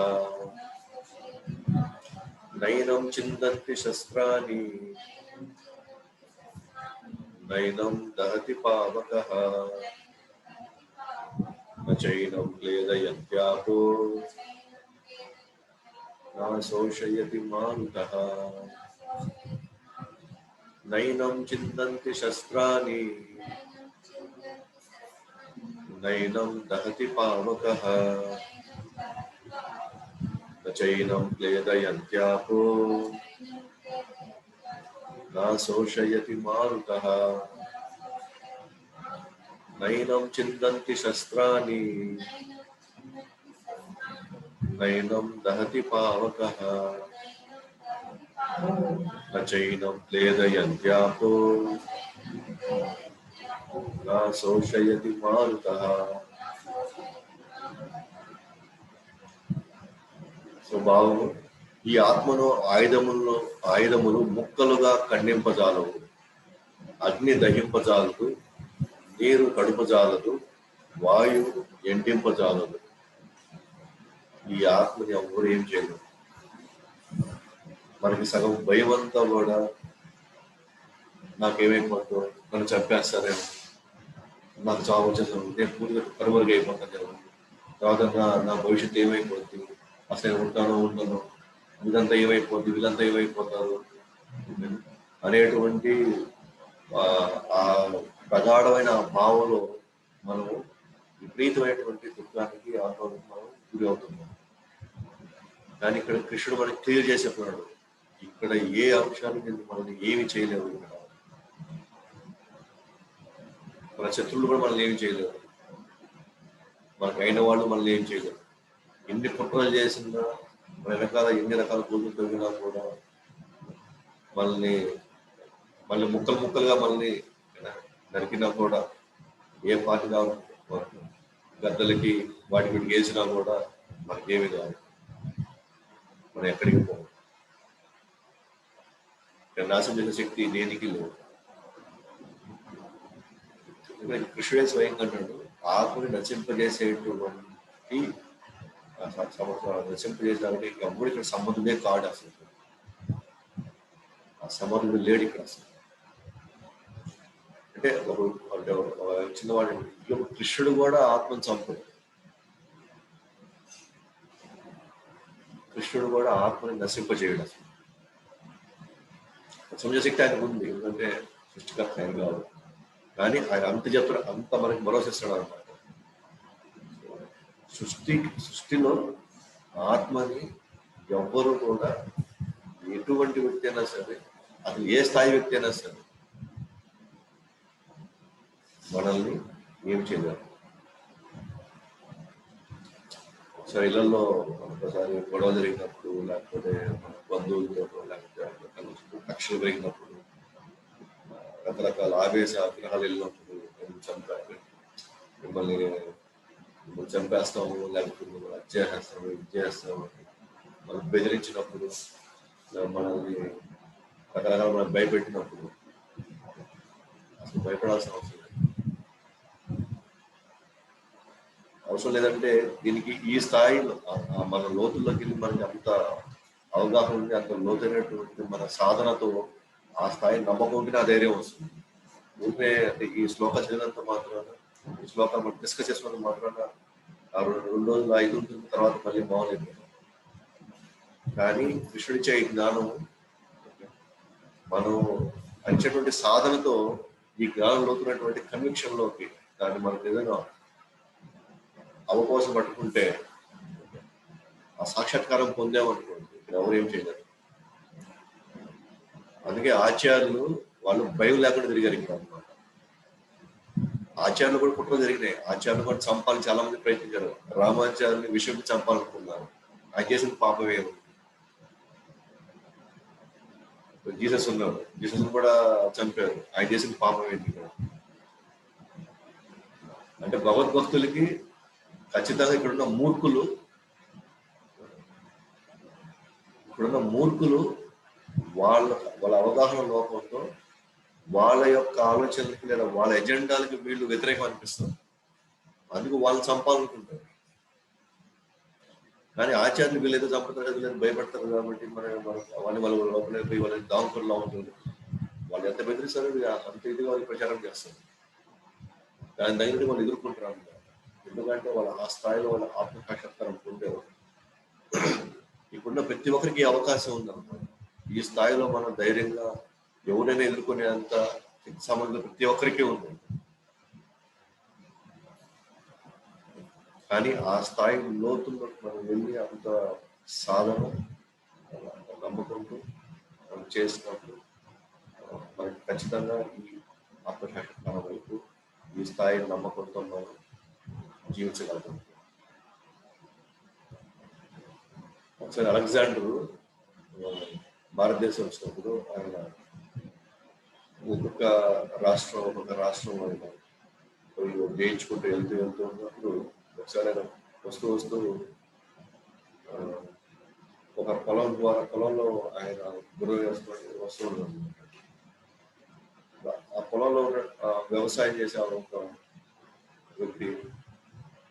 నైనం చిందంతి శస్త్రాన్ని నైనం దహతి పావకః నచైనం క్లేదయంత్యాపో నా శోషయతి మారుతః. నైనం చిందంతి శస్త్రాన్ని నైనం దహతి పావకః నచైనం క్లేదయంత్యాపో నా శోషయతి మారుతః. నైనం చిందంతి శస్త్రాన్ని నైనం దహతి పావకః నచైనం క్లేదయంత్యాపో నా శోషయతి మారుతః. స్వభావము ఈ ఆత్మను ఆయుధములు ముక్కలుగా ఖండింపజాలవు, అగ్ని దహింపజాలదు, నీరు కడుపజాలదు, వాయువు ఎండింపజాలదు. ఈ ఆత్మని ఎవరు ఏం చేయలేదు. మనకి సగం భయం అంతా కూడా నాకేమైపోతుందో, నన్ను చంపేస్తారేమో, నాకు చావు వచ్చేసాను, నేను పూర్తిగా కనుమరుగు అయిపోతాను, తర్వాత నా భవిష్యత్తు ఏమైపోతుంది, అసలు ఉంటానో వీళ్ళంతా ఏమైపోతారు అనేటువంటి ఆ ప్రగాఢమైన భావంలో మనము విపరీతమైనటువంటి దుఃఖానికి ఆందోళనకు మనం గురి అవుతున్నాం. కానీ ఇక్కడ కృష్ణుడు మనకి క్లియర్ చేసేస్తున్నాడు, ఇక్కడ ఏ అంశాలు మనల్ని ఏమి చేయలేవు, ఇక్కడ మన శత్రువులు కూడా మనల్ని ఏమి చేయలేరు, మనకు అయిన వాళ్ళు మనల్ని ఏం చేయలేరు. ఎన్ని కుట్రలు చేసినా, మన వెనకాల ఎన్ని రకాల పూజలు తవ్వినా కూడా మళ్ళీ ముక్కలుగా మనల్ని నరికినా కూడా, ఏ పాటిగా గద్దలకి వీటికి వేసినా కూడా మనకేమి కాదు, మనం ఎక్కడికి పోము. ఇక్కడ నాశనం చేసే శక్తి దేనికి లేదు. కృష్ణుడే స్వయంగా అంటాడు, ఆత్మని నశింపజేసేటువంటి నశింపజేసేదానికి ఎప్పుడు ఇక్కడ సమర్థుడే కాడు. అసలు ఆ సమర్థుడు లేడు ఇక్కడ అసలు. అంటే చిన్నవాడు కృష్ణుడు కూడా ఆత్మను చంపడు, కృష్ణుడు కూడా ఆత్మని నశింపజేయడు. అసలు సమయ శక్తి ఆయనకు ఉంది, ఎందుకంటే సృష్టికర్త ఆయన కాదు. కానీ ఆయన అంత చెప్తాడు, అంత మనకి భరోసా ఇస్తాడు అనమాట. సృష్టిలో ఆత్మని ఎవ్వరూ కూడా, ఎటువంటి వ్యక్తి అయినా సరే, అసలు ఏ స్థాయి వ్యక్తి అయినా సరే మనల్ని ఏం చేయలేరు. సో ఇళ్లలో ఒకసారి గొడవ జరిగినప్పుడు, లేకపోతే బంధువులతో, లేకపోతే కక్షలు పెరిగినప్పుడు, రకరకాల ఆవేశ విగ్రహాలు వెళ్ళినప్పుడు, మిమ్మల్ని చంపేస్తాము, లేకపోతే మిమ్మల్ని అది చేసేస్తాము, ఇది చేస్తాము, మనం బెదిరించినప్పుడు, మనల్ని రకరకాల మనం భయపెట్టినప్పుడు అసలు భయపడాల్సిన అవసరం లేదంటే దీనికి ఈ స్థాయిలో మన లోతుల్లోకి వెళ్ళి మనకి అంత అవగాహన ఉంది, అంత లోతైనటువంటి మన సాధనతో ఆ స్థాయి నమ్మకం ఉంటే ఆ ధైర్యం వస్తుంది. ఊరికే అంటే ఈ శ్లోక చదివినంత మాత్రాన, ఈ శ్లోకం మనం డిస్కస్ చేసుకున్నంత మాత్రాన 2 రోజులు 5 ఉంటుంది, తర్వాత మళ్ళీ బాగలేదు. కానీ కృష్ణుడిచ్చే ఈ జ్ఞానం మనం అంచేటువంటి సాధనతో ఈ జ్ఞానం లోతున్నటువంటి కన్విక్షన్లోకి దాన్ని మనం ఏదైనా అవకాశం పట్టుకుంటే ఆ సాక్షాత్కారం పొందామనుకోండి, ఎవరేం చేయలేరు. అందుకే ఆచార్యులు వాళ్ళు భయం లేకుండా తిరిగారు ఇక్కడ అనమాట. ఆచార్యులు కూడా కుట్రలు జరిగినాయి, ఆచార్యులు కూడా చంపాలని చాలా మంది ప్రయత్నించారు. రామాచార్యుని విషయం చంపాలనుకున్నారు, ఆయన చేసిన పాపమే. జీసస్ ఉన్నారు, జీసస్ కూడా చంపారు, ఆయన చేసిన పాపం ఏంటి? అంటే భగవద్భక్తులకి ఖచ్చితంగా ఇక్కడున్న మూర్ఖులు వాళ్ళ అవగాహన లోపంతో వాళ్ళ యొక్క ఆలోచనలకి లేదా వాళ్ళ ఎజెండాలకి వీళ్ళు వ్యతిరేకం అనిపిస్తారు, అందుకు వాళ్ళు చంపాలనుకుంటారు. కానీ ఆచార్యులు వీళ్ళైతే చంపుతారు, వీళ్ళని భయపడతారు కాబట్టి వాళ్ళు లోపలే పోయి వాళ్ళని దాంకుల్లో ఉంటుంది. వాళ్ళు ఎంత బెదిరిస్తారో అంత ఇదిగా వాళ్ళు ప్రచారం చేస్తారు, దాని దగ్గర వాళ్ళు ఎదుర్కొంటారు అన్నమాట. ఎందుకంటే వాళ్ళ ఆ స్థాయిలో వాళ్ళ ఆత్మసాక్షాత్కారం పొందారు. ఇప్పుడున్న ప్రతి ఒక్కరికి అవకాశం ఉందన్నమాట. ఈ స్థాయిలో మనం ధైర్యంగా ఎవరైనా ఎదుర్కొనేంత శక్తి సామర్థ్యం ప్రతి ఒక్కరికి ఉంది. కానీ ఆ స్థాయి లోతుల్లో మనం వెళ్ళి అంత సాధన నమ్ముకుంటూ మనం చేసినప్పుడు మనకి ఖచ్చితంగా ఈ ఆత్మసాక్షాత్కారం వైపు ఈ స్థాయి నమ్మకంతో మనం జీవించగలుగుతాం. ఒకసారి అలెగ్జాండర్ భారతదేశం వచ్చినప్పుడు ఆయన ఒక్కొక్క రాష్ట్రం ఆయన జయించుకుంటూ వెళ్తూ ఉన్నప్పుడు ఒకసారి ఆయన వస్తూ ఒక పొలంలో ఆయన గురువు వేసుకొని వస్తూ ఉన్నాడు. ఆ పొలంలో వ్యవసాయం చేసే ఒక వ్యక్తి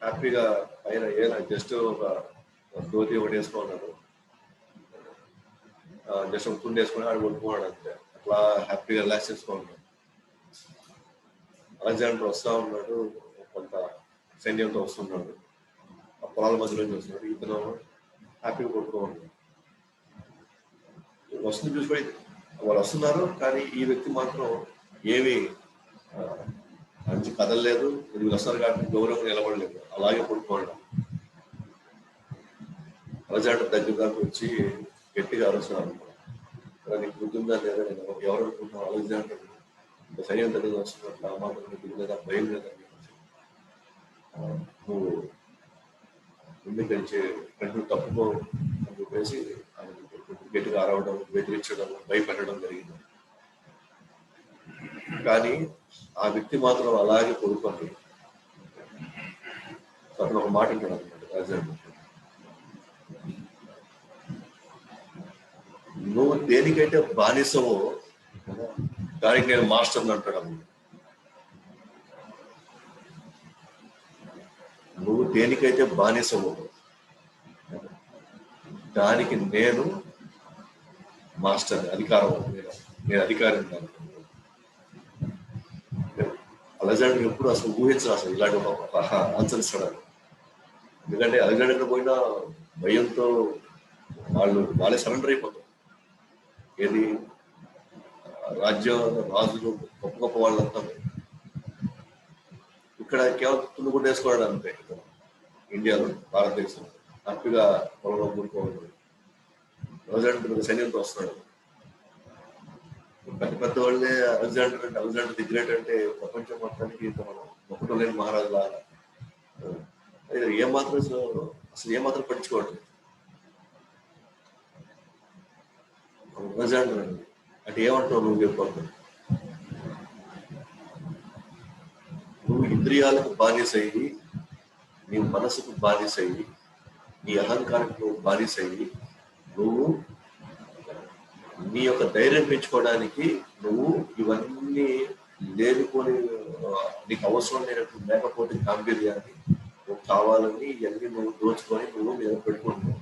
హ్యాపీగా పైన జస్ట్ ఒక ధోతి ఒకటి వేసుకున్నాడు, జస్ట్ ఒక కుండి వేసుకొని ఆడు కొనుక్కున్నాడు అంతే. అట్లా హ్యాపీగా రిలాక్స్ చేసుకున్నాడు. అలెగ్జాండర్ వస్తూ ఉన్నాడు, కొంత సైన్యంతో వస్తున్నాడు, ఆ పొలాల మధ్యలో వస్తున్నాడు. ఇతను హ్యాపీగా కొట్టుకోన్నాడు. వస్తుంది చూసిపోయి వాళ్ళు వస్తున్నారు, కానీ ఈ వ్యక్తి మాత్రం ఏమీ మంచి కదలలేదు. వీళ్ళు వస్తారు కాబట్టి గౌరవం నిలబడలేదు, అలాగే కొట్టుకోవడం. అలెగ్జాండర్ దగ్గర దాకా వచ్చి గట్టిగా అరుస్తున్నాను, నీకు గుర్తుందా లేదా, నేను ఎవరు అనుకుంటున్నావు? అలెగ్జాండర్ సైన్యం దగ్గర వస్తున్నట్లు ఆ మాత్రం గురి లేదా, భయం లేదా, నువ్వు ముందుకు కంటిన్యూ తప్పుకో అని చెప్పేసి గట్టిగా అరవడం, బెదిరించడం, భయపెట్టడం జరిగింది. కానీ ఆ వ్యక్తి మాత్రం అలాగే కొడుకొని అతను ఒక మాట అంటాడు అనమాట అలెగ్జాండర్, నువ్వు దేనికైతే బానిసవో దానికి నేను మాస్టర్ని అంటాడు అన్నమాట. నువ్వు దేనికైతే బానిసవో దానికి నేను మాస్టర్, అధికారం, నేను అధికారిని. అలెగ్జాండర్ ఎప్పుడు అసలు ఊహించరు అసలు ఇలాంటి ఒక ఆన్సర్ ఇస్తాడు. ఎందుకంటే అలెగ్జాండర్ పోయినా భయంతో వాళ్ళే సరెండర్ అయిపోతారు. ఏది రాజ్యం రాజులు గొప్ప గొప్ప వాళ్ళంతా ఇక్కడ కేవలం తున్నుకుంటూ వేసుకోవడం అంతే. ఇండియాలో భారతదేశం హ్యాపీగా పొలంలో కూడుకోవాలి. అలెగ్జాండర్ సైన్యంతో వస్తున్నాడు. పెద్ద పెద్ద వాళ్ళే అలెగ్జాండర్ ది గ్రేట్ అంటే ప్రపంచం మొత్తానికి మనం ఒకటో లేని మహారాజు లాగా. ఏమాత్రం అసలు ఏమాత్రం పట్టించుకోవట్లేదు. అలెగ్జాండర్ అంటే ఏమంటావు నువ్వు చెప్పాలి? నువ్వు ఇంద్రియాలకు బానిసయ్యి, నీ మనసుకు బానిసయ్యి, నీ అహంకారానికి బానిసయ్యి, నువ్వు నీ యొక్క ధైర్యం పెంచుకోవడానికి నువ్వు ఇవన్నీ లేనిపోని నీకు అవసరం లేనట్టు లేకపోతే గాంభీర్యాన్ని నువ్వు కావాలని ఇవన్నీ నువ్వు దోచుకొని నువ్వు మీద పెట్టుకుంటున్నావు.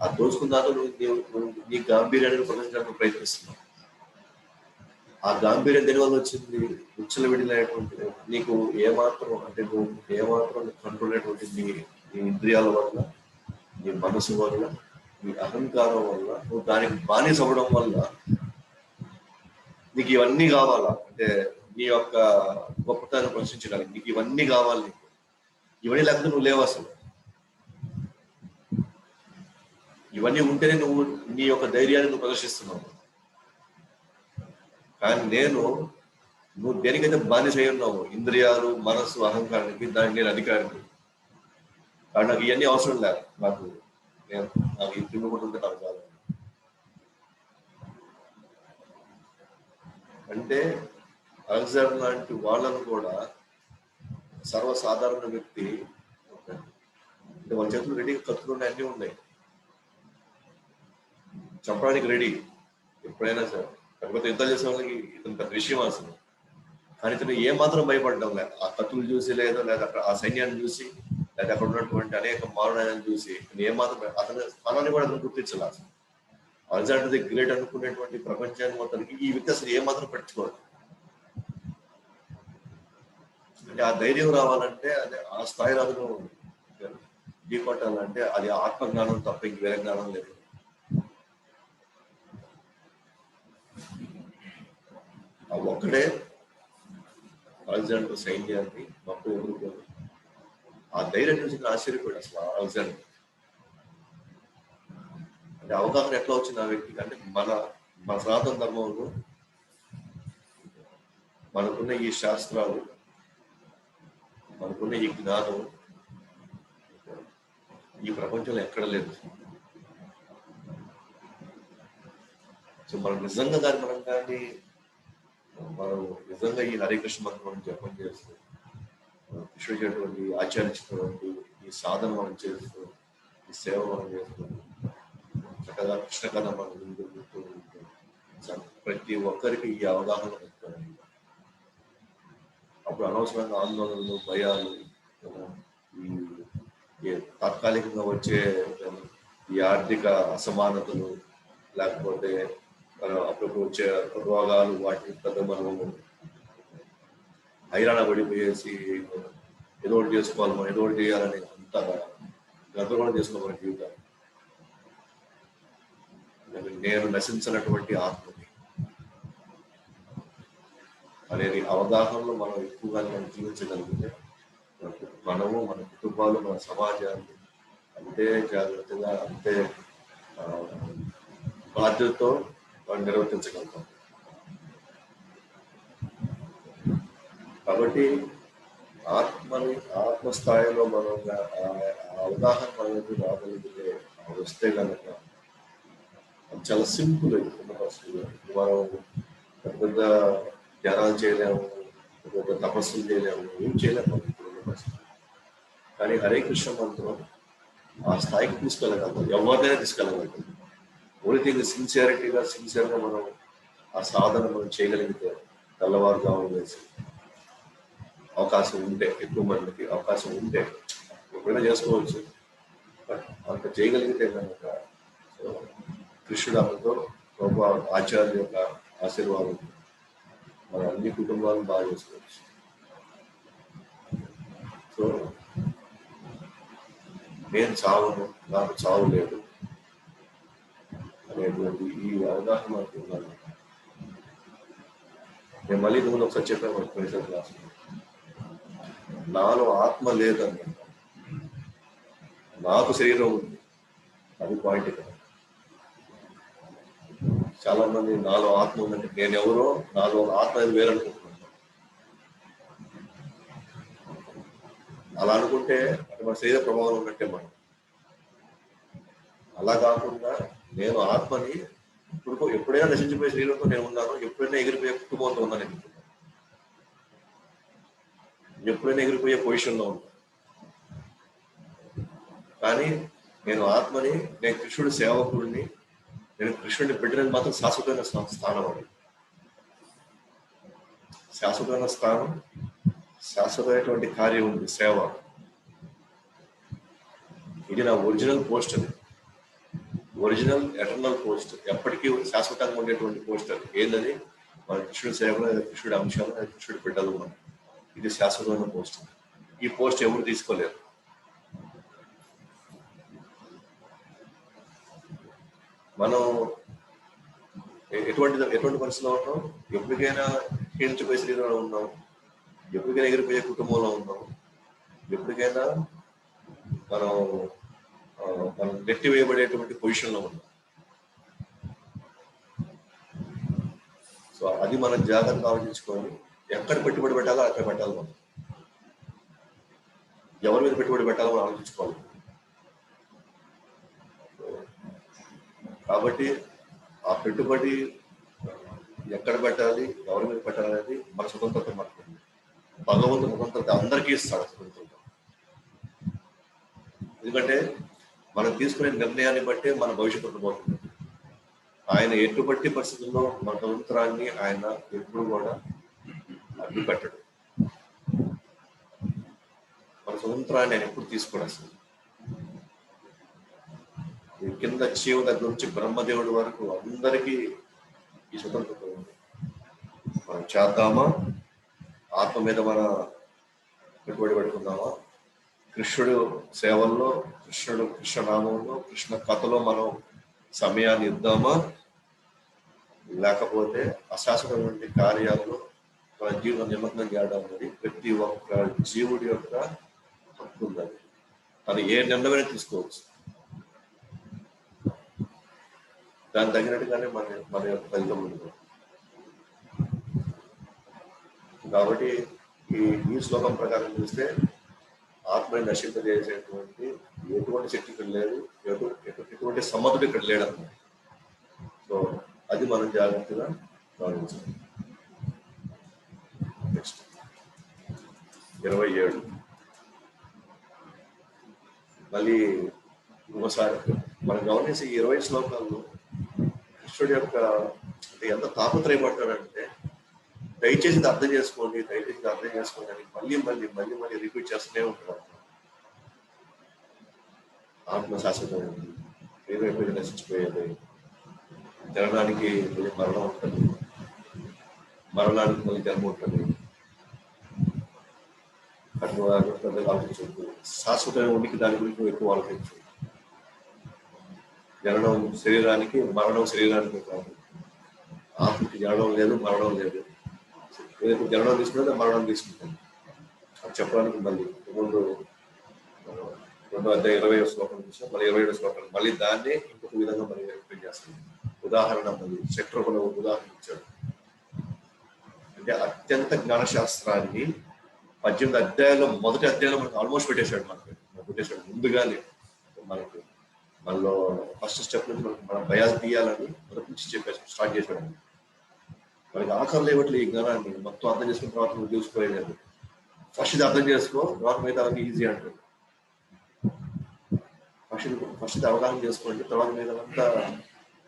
ఆ దోచుకున్న దాంట్లో నువ్వు నీ గాంభీర్యాన్ని ప్రదర్శించడానికి ప్రయత్నిస్తున్నావు. ఆ గాంభీర్యం దేని వల్ల వచ్చింది? ఉచ్చలు విడినటువంటి నీకు ఏమాత్రం అంటే నువ్వు ఏమాత్రం కంట్రోల్ అయినటువంటి నీ ఇంద్రియాల వల్ల, నీ మనసు వల్ల, నీ అహంకారం వల్ల, నువ్వు దానికి బానిస అవ్వడం వల్ల నీకు ఇవన్నీ కావాలా అంటే నీ యొక్క గొప్పతనాన్ని ప్రశ్నించడానికి నీకు ఇవన్నీ కావాలి. నీకు ఇవన్నీ లేకపోతే నువ్వు లేవు అసలు. ఇవన్నీ ఉంటేనే నువ్వు నీ యొక్క ధైర్యాన్ని నువ్వు ప్రదర్శిస్తున్నావు. కానీ నువ్వు దేనికైతే బానిస అయి ఉన్నావు, ఇంద్రియాలు, మనస్సు, అహంకారానికి, దానికి నేను అధికారిని. కానీ నాకు ఇవన్నీ అవసరం లేదు. నాకు ఈ తిరుగుకుంటుంటే నాకు కాదు అంటే అలెగ్జాండర్ లాంటి వాళ్ళను కూడా సర్వసాధారణ వ్యక్తి అంటే వాళ్ళ చేతులు రెడీ, కత్తులు ఉన్నాయి, అన్నీ ఉన్నాయి, చంపడానికి రెడీ ఎప్పుడైనా సరే. కాకపోతే యుద్ధాలు చేసే వాళ్ళకి ఇతను పెద్ద విషయం అసలు. కానీ ఇతను ఏమాత్రం భయపడడం లేదు. ఆ కత్తులు చూసి లేదా అక్కడ ఆ సైన్యాన్ని చూసి లేదా అక్కడ ఉన్నటువంటి అనేక మారణాలను చూసి ఏమాత్రం అతని స్థానాన్ని కూడా అతను గుర్తించాలి. అసలు అలెగ్జాండర్ ది గ్రేట్ అనుకునేటువంటి ప్రపంచాన్ని మొత్తానికి ఈ వ్యక్తి అసలు ఏమాత్రం పట్టించుకోవాలి. అంటే ఆ ధైర్యం రావాలంటే అదే ఆ స్థాయి రాజును ఢీకొట్టాలంటే అది ఆత్మజ్ఞానం తప్ప ఇంక వేరే జ్ఞానం లేదు. ఆ ఒక్కడే అలెగ్జాండర్ సైన్యాన్ని మొత్తం ఎదుర్కొని ఆ ధైర్యం నుంచి ఆశ్చర్యపోయాడు అసలు అలెగ్జాండర్. అంటే అవగాహన ఎట్లా వచ్చింది ఆ వ్యక్తికి అంటే మన సనాతన ధర్మంలో మనకున్న ఈ శాస్త్రాలు, మనకున్న ఈ జ్ఞానం ఈ ప్రపంచంలో ఎక్కడ లేదు. సో మనం నిజంగా దాన్ని మనం నిజంగా ఈ హరే కృష్ణ మంత్రం జపం చేస్తూ కృష్ణుడు చేయటువంటి ఆచరించినటువంటి ఈ సాధన మనం చేస్తూ ఈ సేవ మనం చేస్తూ చక్కగా కృష్ణ కథ మనం ముందుకు ప్రతి ఒక్కరికి ఈ అవగాహన వస్తుంది. అప్పుడు అనవసరంగా ఆందోళనలు, భయాలు, ఈ తాత్కాలికంగా వచ్చే ఈ ఆర్థిక అసమానతలు, లేకపోతే అప్పుడు వచ్చే రోగాలు, వాటి పెద్ద మనం హైరాణ పడిపోయేసి ఏదో ఒకటి చేసుకోవాలి, మనం ఏదో ఒకటి చేయాలని అంత గర్భగోళం చేసుకోవాలి జీవితాన్ని. నేను నశించినటువంటి ఆత్మని అనేది అవగాహనలో మనం ఎక్కువగా మనం జీవించగలిగితే మనము, మన కుటుంబాలు, మన సమాజాన్ని అంతే జాగ్రత్తగా, అంతే బాధ్యతతో మనం నిర్వర్తించగలుగుతాం. కాబట్టి ఆత్మస్థాయిలో మనం అవగాహన అనేది రాగలిగితే వస్తే కనుక చాలా సింపుల్ అయిపోతుంది. మనం పెద్ద పెద్ద ధ్యానాలు చేయలేము, పెద్ద తపస్సులు చేయలేము, ఏం చేయలేము ఇప్పుడున్న పరిస్థితి. కానీ హరే కృష్ణ మంత్రం ఆ స్థాయికి తీసుకెళ్ళగలుగుతాం, ఎవరినైనా తీసుకెళ్ళగలుగుతాం. ఓన్లీ థింగ్ సిన్సియర్గా మనం ఆ సాధన మనం చేయగలిగితే, తెల్లవారుజామున వేసి అవకాశం ఉంటే, ఎక్కువ మందికి అవకాశం ఉంటే ఎప్పుడైనా చేసుకోవచ్చు. బట్ అంత చేయగలిగితే కనుక కృష్ణుడు అతనితో గొప్ప ఆచార్య యొక్క ఆశీర్వాదం మన అన్ని కుటుంబాలను బాగా చేసుకోవచ్చు. సో నేను చావును, నాకు చావు లేదు అనేటువంటి ఈ అవగాహన మనకు ఉండాలి. నేను మళ్ళీ ముందు ఒకసారి చెప్పాను పరిసర క్లాస్, నాలో ఆత్మ లేదని, నాకు శరీరం ఉంది, అది పాయింట్ ఇక్కడ. చాలా మంది నాలో ఆత్మ ఉందంటే నేను ఎవరో, నాలో ఆత్మ అనేది వేరనుకుంటున్నాను. అలా అనుకుంటే అది మన శరీర ప్రభావం ఉన్నట్టే మనం. అలా కాకుండా నేను ఆత్మని ఇప్పుడు ఎప్పుడైనా నశించిపోయే శరీరంతో నేను ఉన్నాను, ఎప్పుడైనా ఎగిరిపోయే కుటుంబంతో ఉన్నాను, ఎప్పుడైనా ఎగిరిపోయే పొజిషన్లో ఉన్నాను. కానీ నేను ఆత్మని, నేను కృష్ణుడి సేవకుడిని, నేను కృష్ణుడిని బిడ్డని మాత్రం శాశ్వతమైన స్థానం అది. శాశ్వతమైన స్థానం, శాశ్వతమైనటువంటి కార్యం ఉంది, సేవ. ఇది నా ఒరిజినల్ పోస్ట్, అది ఒరిజినల్ ఎటర్నల్ పోస్ట్, ఎప్పటికీ శాశ్వతంగా ఉండేటువంటి పోస్ట్. అది ఏందని మన కృష్ణుడి సేవలో, కృష్ణుడి అంశాలు, కృష్ణుడి బిడ్డలు ఉన్నాం. ఇది శాశ్వతమైన పోస్ట్. ఈ పోస్ట్ ఎవరు తీసుకోలేరు. మనం ఎటువంటి పరిస్థితిలో ఉన్నాం, ఎప్పటికైనా క్షీణించిపోయే శరీరంలో ఉన్నాం, ఎప్పటికైనా ఎగిరిపోయే కుటుంబంలో ఉన్నాం, ఎప్పటికైనా మనం నెట్టి వేయబడేటువంటి పొజిషన్లో ఉన్నాం. సో అది మనం జాగ్రత్తగా ఆలోచించుకొని ఎక్కడ పెట్టుబడి పెట్టాలో అక్కడ పెట్టాలి. మనం ఎవరి మీద పెట్టుబడి పెట్టాలో మనం ఆలోచించుకోవాలి. కాబట్టి ఆ పెట్టుబడి ఎక్కడ పెట్టాలి, ఎవరి మీద పెట్టాలి అనేది మన స్వతంత్రత మాట్లాడుతుంది. భగవంతుడు స్వతంత్రత అందరికీ ఇస్తాడు, స్వతంత్రత. ఎందుకంటే మనం తీసుకునే నిర్ణయాన్ని బట్టే మన భవిష్యత్తు ఉండబోతుంది. ఆయన ఎటువంటి పరిస్థితుల్లో మన స్వతంత్రాన్ని ఆయన ఎప్పుడు కూడా అడ్డు పెట్టడు. మన స్వతంత్రాన్ని ఆయన ఎప్పుడు తీసుకోడు. అసలు కింద జీవ దగ్గర నుంచి బ్రహ్మదేవుడి వరకు అందరికీ ఈ స్వతంత్రత ఉంది. మనం చేద్దామా, ఆత్మ మీద మన పెట్టుబడి పెట్టుకుందామా, కృష్ణుడు సేవల్లో, కృష్ణనామంలో, కృష్ణ కథలో మనం సమయాన్ని ఇద్దామా, లేకపోతే అశాశ్వతమైన కార్యాలలో మన జీవన నిమగ్నం చేయడం అనేది ప్రతి ఒక్క జీవుడి యొక్క హక్కు ఉంది. తను ఏ నిర్ణయమైనా తీసుకోవచ్చు. దాని తగినట్టుగానే మన యొక్క ఫలితం ఉంటుంది. కాబట్టి ఈ శ్లోకం ప్రకారం చూస్తే ఆత్మని నశింపజేసేటువంటి ఎటువంటి శక్తి ఇక్కడ లేదు, ఎటువంటి సమర్థుడు ఇక్కడ లేడన్నమాట. సో అది మనం జాగ్రత్తగా గమనించాలి. నెక్స్ట్ 27 మళ్ళీ ఇంకోసారి మనం గమనించి 20 శ్లోకాల్లో కృష్ణుడి యొక్క అంటే ఎంత తాపత్రయపడతాడంటే, దయచేసి ఇది అర్థం చేసుకోండి, దయచేసి ఇది అర్థం చేసుకోండి అని మళ్ళీ మళ్ళీ మళ్ళీ మళ్ళీ రిపీట్ చేస్తూనే ఉంటాడు. ఆత్మ శాశ్వతమైనది, ఏదైపోయి నశించిపోయేది, జననానికి మళ్ళీ మరణం ఉంటుంది, మరణానికి మళ్ళీ జన్మ ఉంటుంది. అటు ఆలోచించు, శాశ్వతమైన ఉనికి దాని గురించి ఎక్కువ ఆలోచించు. జననం శరీరానికి, మరణం శరీరానికి కాదు. ఆత్మకి జననం లేదు, మరణం లేదు. ఏదైతే జననం తీసుకుంటే మరణం తీసుకుంటుంది. అది చెప్పడానికి మళ్ళీ ముందు 2వ అధ్యాయం 20వ శ్లోకం చూసాం, మళ్ళీ 27వ శ్లోకం మళ్ళీ దాన్నే ఇంకొక విధంగా మరి ఎక్స్ప్లెయిన్ చేస్తుంది. ఉదాహరణ మళ్ళీ శత్రువుల ఉదాహరణ ఇచ్చాడు. అంటే అత్యంత జ్ఞానశాస్త్రాన్ని 18 అధ్యాయాల్లో మొదటి అధ్యాయంలో మనకు ఆల్మోస్ట్ పెట్టేశాడు ముందుగానే. మనకు మనలో ఫస్ట్ స్టెప్ నుంచి మనం బయాస్ తీయాలని మొదటి నుంచి స్టార్ట్ చేశాడు. మనకి ఆఖరు లేవట్లు ఈ జ్ఞానాన్ని మొత్తం అర్థం చేసుకున్న తర్వాత నువ్వు చూసుకోలేదు. ఫస్ట్ ఇది అర్థం చేసుకో, తర్వాత మిగతా అవన్నీ ఈజీ అంటారు. ఫస్ట్ ఇది అవగాహన చేసుకోండి, తర్వాత మిగతా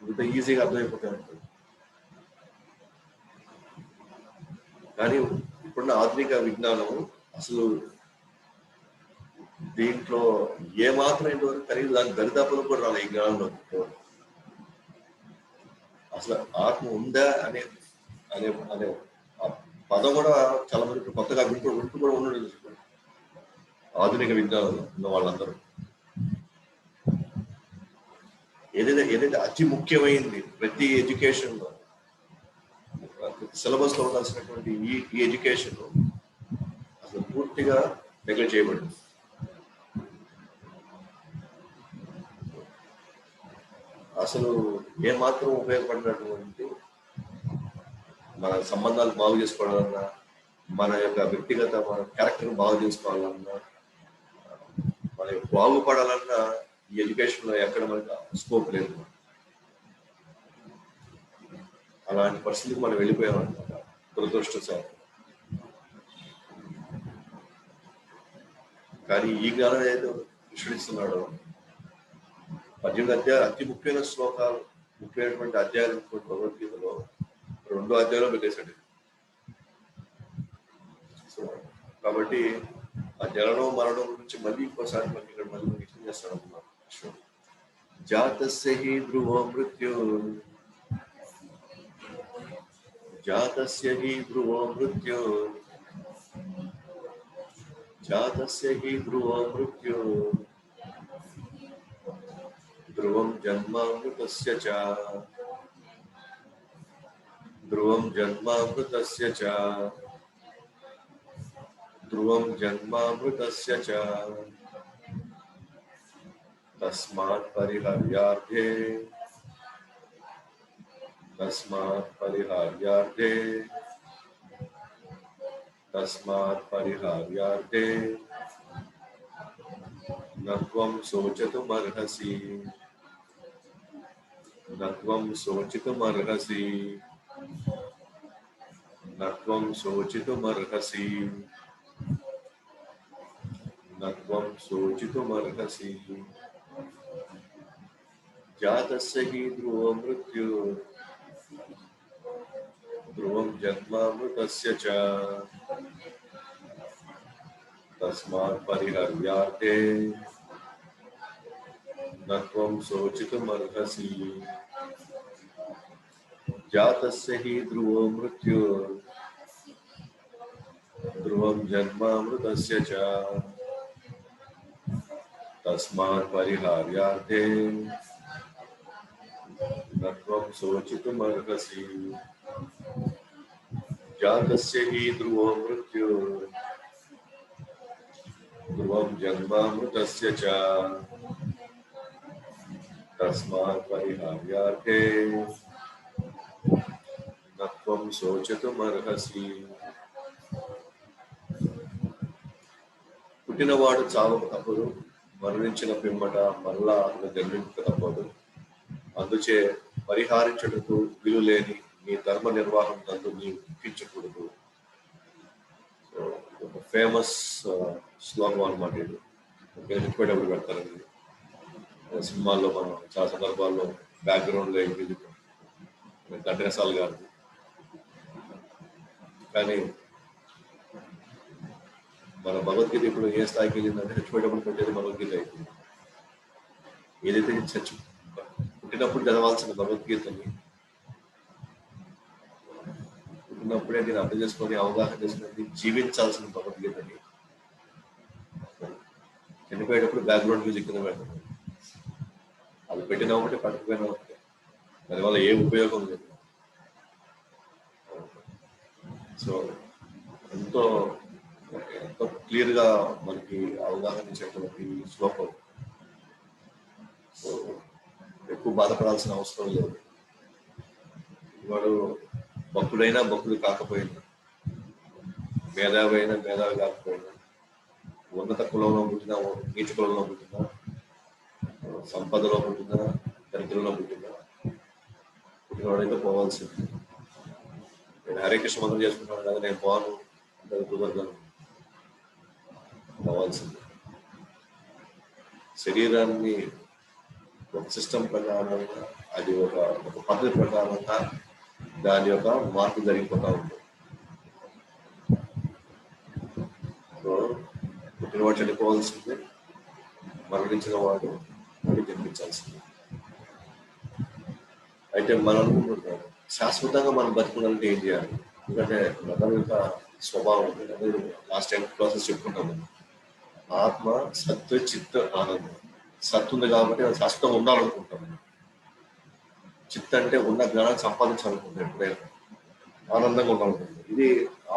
ఇంత ఈజీగా అర్థమైపోతాయి అంటారు. కానీ ఇప్పుడున్న ఆధునిక విజ్ఞానం అసలు దీంట్లో ఏమాత్రం ఇంతవరకు కనీసం దాని దరిదాపులు కూడా రాలే. ఈ జ్ఞానంలో అసలు ఆత్మ ఉందా అనే అనే అనే పదం కూడా చాలా మంది కొత్తగా వింటూ కూడా ఉండడం ఆధునిక విజ్ఞానంలో ఉన్న వాళ్ళందరూ. ఏదైతే అతి ముఖ్యమైంది ప్రతి ఎడ్యుకేషన్లో సిలబస్ లో ఉండాల్సినటువంటి ఈ ఎడ్యుకేషన్ అసలు పూర్తిగా నెగ్లెక్ట్ చేయబడింది. అసలు ఏమాత్రం ఉపయోగపడినటువంటి మన సంబంధాలు బాగు చేసుకోవాలన్నా, మన యొక్క వ్యక్తిగత మన క్యారెక్టర్ బాగు చేసుకోవాలన్నా, మన బాగుపడాలన్నా ఈ ఎడ్యుకేషన్ లో ఎక్కడ మనకు స్కోప్ లేదు. అలాంటి పరిస్థితికి మనం వెళ్ళిపోయామన్నమాట, దురదృష్టశాతం. కానీ ఈ జ్ఞానం ఏదో కృష్ణుడిస్తున్నాడో 18 అధ్యాయాలు అతి ముఖ్యమైన శ్లోకాలు, ముఖ్యమైనటువంటి అధ్యాయాలు భగవద్గీతలో 2 అధ్యాయాలు పెట్టేశాడు. సో కాబట్టి ఆ జననం మరణం గురించి మళ్ళీ ఇంకోసారి మనకి ఇక్కడ మళ్ళీ ఎక్స్ప్లెయిన్ చేస్తాడు అన్నమాట. జాతస్య హి ధ్రువో మృత్యు, జాతస్య హి ధ్రువో మృత్యు, జాతస్య హి ధ్రువో మృత్యు, ధ్రువం జన్మామృతస్య చ, ధ్రువం జన్మామృతస్య చ, ధ్రువం జన్మామృతస్య చ, తస్మాత్ పరిహర్యార్థే, తస్మాత్ పరిహర్యార్థే, తస్మాత్ పరిహర్యార్థే నత్వం శోచతుమర్హసి, నత్వం శోచితుమర్హసి, నత్వం శోచితుమర్హసి, నత్వం శోచితుమర్హసి. జాతస్య హి ధ్రువో మృత్యు, ధ్రువం జన్మామృతస్య చ, తస్మాత్ పరిహర్యార్థే నత్వం శోచితుమర్హసి. జాతస్య హి ధ్రువో మృత్యు, ధ్రువం జన్మామృతస్య చ, తస్మాత్ పరిహర్యార్థే నత్వం శోచితుమర్హసి. జాతస్య హి ధ్రువో మృత్యు, ధ్రువం జన్మామృతస్య చ, తస్మాత్ పరిహర్యార్థే నత్వం శోచితుమర్హసి. పుట్టినవాడు చావక తప్పదు, మరణించిన పిమ్మట మరలా అతను జన్మించక తప్పదు. అందుచే పరిహారించుటకు విలు లేని నీ ధర్మ నిర్వాహం నందు నీవు దుఃఖించకూడదు. ఒక ఫేమస్ శ్లోకం అనమాట ఇది. వెళ్ళిపోయేటప్పుడు పెడతారండి సినిమాల్లో. మనం చాలా సందర్భాల్లో బ్యాక్గ్రౌండ్ లో మ్యూజిక్ ఘంటసాల గారు. కానీ మన భగవద్గీత ఇప్పుడు ఏ స్థాయికి వెళ్ళిందంటే చచ్చిపోయేటప్పుడు పెట్టేది భగవద్గీత అయిపోయింది. ఏదైతే పుట్టినప్పుడు చదవాల్సిన భగవద్గీతని పుట్టినప్పుడే నేను అర్థం చేసుకొని అవగాహన చేసుకుని జీవించాల్సిన భగవద్గీతని చనిపోయేటప్పుడు బ్యాక్గ్రౌండ్ మ్యూజిక్ కింద పెడతాను. అది పెట్టిన ఒకటి పట్టుకుపోయిన ఒకటి, దానివల్ల ఏ ఉపయోగం లేదు. సో ఎంతో ఎంతో క్లియర్ గా మనకి అవగాహన ఇచ్చేటువంటి శ్లోకం. సో ఎక్కువ బాధపడాల్సిన అవసరం లేదు. వాడు భక్తుడైనా భక్తుడు కాకపోయినా, మేధావి అయినా మేధావి కాకపోయినా, ఉన్నత కులంలో పుట్టినా నీచ కులంలో పుట్టినా, సంపదలో పుట్టినా దరిద్రంలో పుట్టినా, పుట్టినవాడైతే పోవాల్సింది. నేను హరే కృష్ణ మంత్రం చేసుకుంటాను కదా, నేను పోను అంటే కుదరదాను, పోవాల్సింది. శరీరాన్ని ఒక సిస్టమ్ ప్రకారంగా, అది ఒక పద్ధతి ప్రకారంగా దాని యొక్క మార్పు జరిగిపోతా ఉంది. సో పుట్టినవాడు చనిపోవాల్సిందే, మరణించిన వాడు మళ్ళీ జన్మించాల్సిందే. అయితే మనం అనుకుంటున్నాం శాశ్వతంగా మనం బతుకున్నారంటే ఏం చేయాలి? ఎందుకంటే మతం యొక్క స్వభావం లాస్ట్ టైం ప్రాసెస్ చెప్పుకుంటాము. ఆత్మ సత్ చిత్ ఆనందం. సత్ ఉంది కాబట్టి అది శాశ్వతంగా ఉండాలనుకుంటాం. చిత్ అంటే ఉన్న జ్ఞానాన్ని సంపాదించాలనుకుంటాం ఎప్పుడైనా. ఆనందంగా ఉండాలనుకుంటుంది. ఇది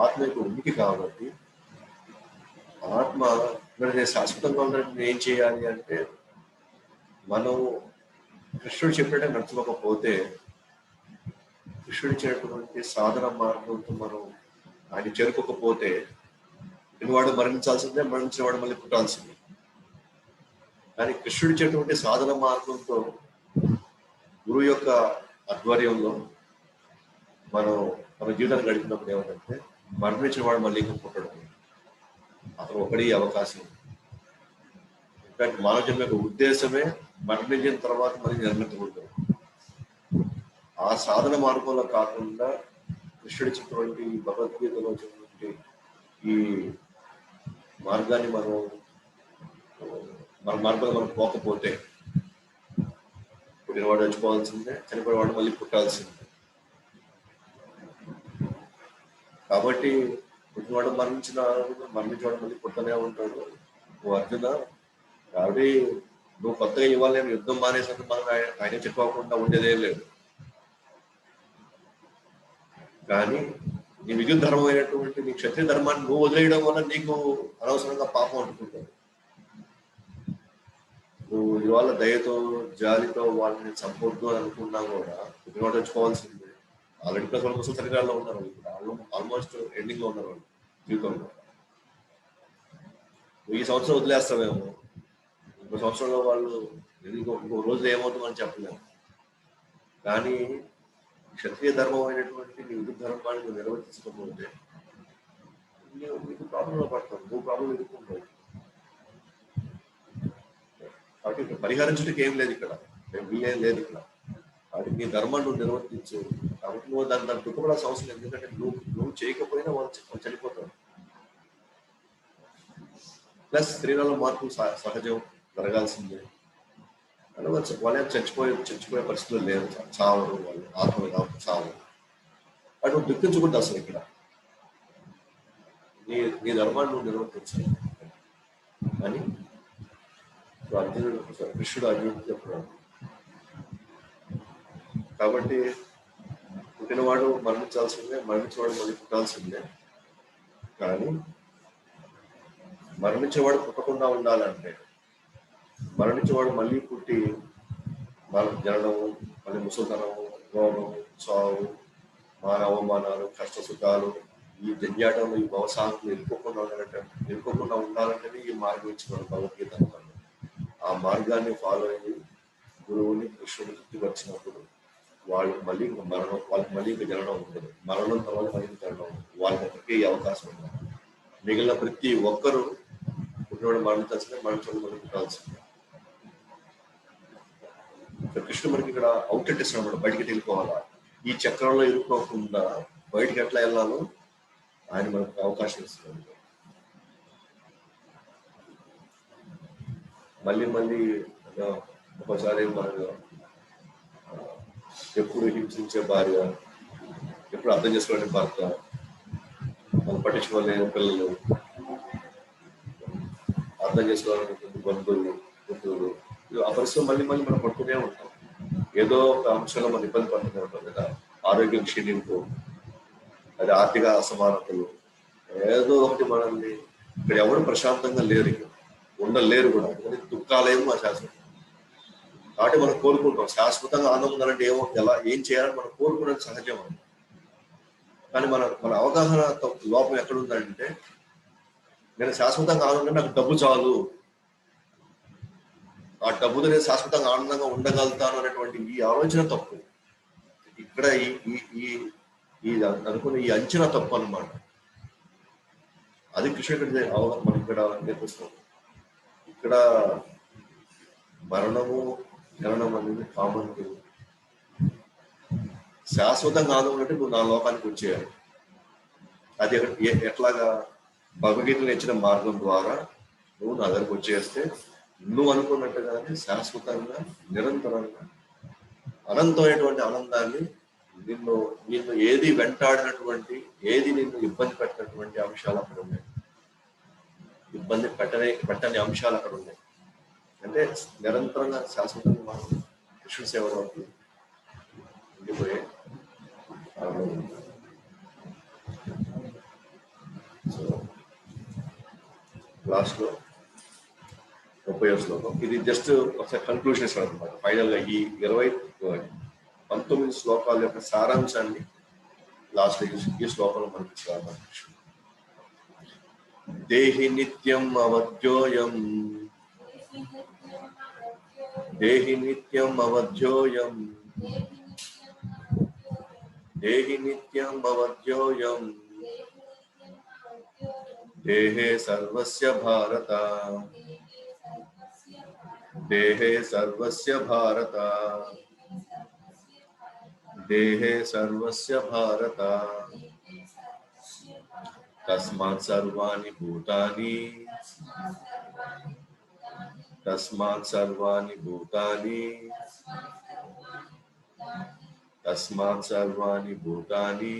ఆత్మ యొక్క ఉనికి కాబట్టి ఆత్మ మరి నేను శాశ్వతంగా ఉండాలంటే నేను ఏం చేయాలి అంటే మనం కృష్ణుడు చెప్పినట్టే నడుచుకోకపోతే కృష్ణుడు ఇచ్చినటువంటి సాధన మార్గంతో మనం ఆయన చేరుకోకపోతే వాడు మరణించాల్సిందే, మరణించిన వాడు మళ్ళీ పుట్టాల్సిందే. కానీ కృష్ణుడు ఇచ్చేటువంటి సాధన మార్గంతో గురువు యొక్క ఆధ్వర్యంలో మనం మన జీవితాన్ని గడిపినప్పుడు ఏమంటే మరణించిన వాడు మళ్ళీ ఇంకా పుట్టడం, అతను ఒకటి అవకాశం. ఇన్ఫాక్ట్ మానవ జన్మ యొక్క ఉద్దేశమే మరణించిన తర్వాత మళ్ళీ నిర్మించకూడదు. ఆ సాధన మార్గంలో కాకుండా కృష్ణుడు చెప్పినటువంటి భగవద్గీతలో వచ్చినటువంటి ఈ మార్గాన్ని మన మార్గంలో మనం పోకపోతే పుట్టినవాడు చచ్చిపోవాల్సిందే, చనిపోయినవాడు మళ్ళీ పుట్టాల్సిందే. కాబట్టి పుట్టినవాడు మరణించేవాడు మళ్ళీ పుట్టనే ఉంటాడు. నువ్వు అర్జున కాబట్టి నువ్వు కొత్తగా ఇవ్వాలి, నేను యుద్ధం మానేసినందుకు మనం ఆయన చెప్పుకోకుండా ఉండేదేం లేదు. కానీ నీ విద్యుత్ ధర్మం అయినటువంటి నీ క్షత్రియ ధర్మాన్ని నువ్వు వదిలేయడం వల్ల నీకు అనవసరంగా పాపం అంటుకుంటావు. నువ్వు ఇవాళ దయతో జాలితో వాళ్ళని చంపొద్దు అని అనుకున్నా కూడా పుట్టినవాడు తెచ్చుకోవాల్సిందే. ఆల్రెడీ ప్లస్ వాళ్ళ కోసం శరీరాల్లో ఉన్నారు, ఇప్పుడు ఆల్మోస్ట్ ఎండింగ్ లో ఉన్నారు వాళ్ళు జీవితంలో. నువ్వు ఈ సంవత్సరం వదిలేస్తావేమో, ఇంకో సంవత్సరంలో వాళ్ళు ఇంకో రోజులు ఏమవుతుందని చెప్పలేము. కానీ క్షత్రియ ధర్మం అయినటువంటి నీ విద్యుత్ ధర్మాన్ని నువ్వు నిర్వర్తించకపోతే నీకు ప్రాబ్లంలో పడతావు, నువ్వు ప్రాబ్లం ఎదుర్కొంటావు. కాబట్టి ఇక్కడ పరిహరించడానికి ఏం లేదు, ఇక్కడ వీలేం లేదు. ఇక్కడ కాబట్టి నీ ధర్మాన్ని నువ్వు నిర్వర్తించు. కాబట్టి నువ్వు దాన్ని దుఃఖపడాల్సిన అవసరం లేదు. ఎందుకంటే నువ్వు చేయకపోయినా వాళ్ళు చనిపోతారు. ప్లస్ స్త్రీలలో మార్పులు సహజం, జరగాల్సిందే. వాళ్ళే చచ్చిపోయే పరిస్థితులు లేవు, చావరు వాళ్ళు, ఆత్మలు కాబట్టి చావరు. అటు నువ్వు దుఃఖించకూడదు అసలు. ఇక్కడ నీ ధర్మాన్ని నువ్వు నిర్వర్తించాలి అని కృష్ణుడు అర్జునుడు చెప్తున్నాడు. కాబట్టి పుట్టినవాడు మరణించాల్సిందే, మరణించేవాడు మళ్ళీ పుట్టాల్సిందే. కానీ మరణించేవాడు పుట్టకుండా ఉండాలంటే మరణించేవాడు మళ్ళీ పుట్టి జననము, మళ్ళీ ముసలితనము, రోగం, చావు, అవమానాలు, కష్ట సుఖాలు, ఈ జంజాటంలో ఈ భవసాహంలో వెళ్ళిపోకుండా ఉండాలంటేనే ఈ మార్గం ఇచ్చిన భగవద్గీత. ఆ మార్గాన్ని ఫాలో అయ్యి గురువుని కృష్ణుని తృప్తిపరిచినప్పుడు వాళ్ళకి మళ్ళీ ఇంకా జననం ఉండదు. మరణం తర్వాత మళ్ళీ జననం ఉండదు. వాళ్ళకి ఒకరికి ఈ అవకాశం ఉండదు. మిగిలిన ప్రతి ఒక్కరూ పుట్టినవాడు మరణించాల్సిందే, మరణించడం మళ్ళీ పుట్టాల్సిందే. కృష్ణుడు మనకి ఇక్కడ అవుట్లెట్ ఇస్తున్నాడు, బయటికి వెళ్ళిపోవాలా. ఈ చక్రంలో ఇరుక్కోకుండా బయటికి ఎట్లా వెళ్ళాలో ఆయన మనకు అవకాశం ఇస్తున్నాడు. మళ్ళీ ఒకసారి మనకు ఎప్పుడు హింసించే భార్య, ఎప్పుడు అర్థం చేసుకోలేని భర్త, మనం పట్టించుకోలేని పిల్లలు, అర్థం చేసుకోవాలనుకుంటున్న బంధువులు, మిత్రులు, ఆ పరిస్థితులు మళ్ళీ మనం పడుతూనే ఉంటాం. ఏదో ఒక అంశంలో మనం ఇబ్బంది పడుతూనే ఉంటాం కదా. ఆరోగ్యం క్షీణింపు, అది ఆర్థిక అసమానతలు, ఏదో ఒకటి మనల్ని. ఇక్కడ ఎవరు ప్రశాంతంగా లేరు, ఉండలేరు కూడా. అందుకని దుఃఖాలేమో శాశ్వతం. కాబట్టి మనం కోరుకుంటాం శాశ్వతంగా ఆనందం ఉండాలంటే ఏం చేయాలని మనం కోరుకునేది సహజం. కానీ మన అవగాహన లోపం ఎక్కడుందంటే, నేను శాశ్వతంగా ఆనందంగా నాకు డబ్బు చాలు, ఆ డబ్బుతో నేను శాశ్వతంగా ఆనందంగా ఉండగలుగుతాను అనేటువంటి ఈ ఆలోచన తప్పు. ఇక్కడ ఈ అనుకున్న ఈ అంచనా తప్పు అన్నమాట. అది కృష్ణుడి మనం ఇక్కడ నేర్పిస్తాం. ఇక్కడ మరణము, జననం అనేది కామన్. శాశ్వతంగా ఆనందం అంటే నువ్వు నా లోకానికి వచ్చేయాలి. అది ఎట్లాగా? భగవద్గీతలో ఇచ్చిన మార్గం ద్వారా నువ్వు నా దగ్గరకు వచ్చేస్తే నువ్వు అనుకున్నట్టుగానే శాశ్వతంగా, నిరంతరంగా, అనంతమైనటువంటి ఆనందాన్ని, నిన్ను ఏది వెంటాడినటువంటి, ఏది నిన్ను ఇబ్బంది పెట్టినటువంటి అంశాలు అక్కడ ఉన్నాయి. ఇబ్బంది పెట్టని అంశాలు అక్కడ ఉన్నాయి. అంటే నిరంతరంగా శాశ్వతంగా మనం కృష్ణ సేవలోకి ఉండిపోయే లాస్ట్ లో 30వ శ్లోకం. ఇది జస్ట్ ఒకసారి కన్క్లూషన్ ఇస్తాడు అనమాట. ఫైనల్ గా ఈ 19 శ్లోకాల యొక్క సారాంశాన్ని లాస్ట్ ఈ శ్లోకంలో మనకి ఇస్తాడు. దేహి నిత్యం అవధ్యోయం, దేహి నిత్యం అవధ్యోయం, దేహి నిత్యం అవధ్యోయం, దేహే సర్వస్య భారత, దేహే సర్వస్య భారత, దేహే సర్వస్య భారత, తస్మాత్ సర్వాణి భూతాని, తస్మాత్ సర్వాణి భూతాని, తస్మాత్ సర్వాణి భూతాని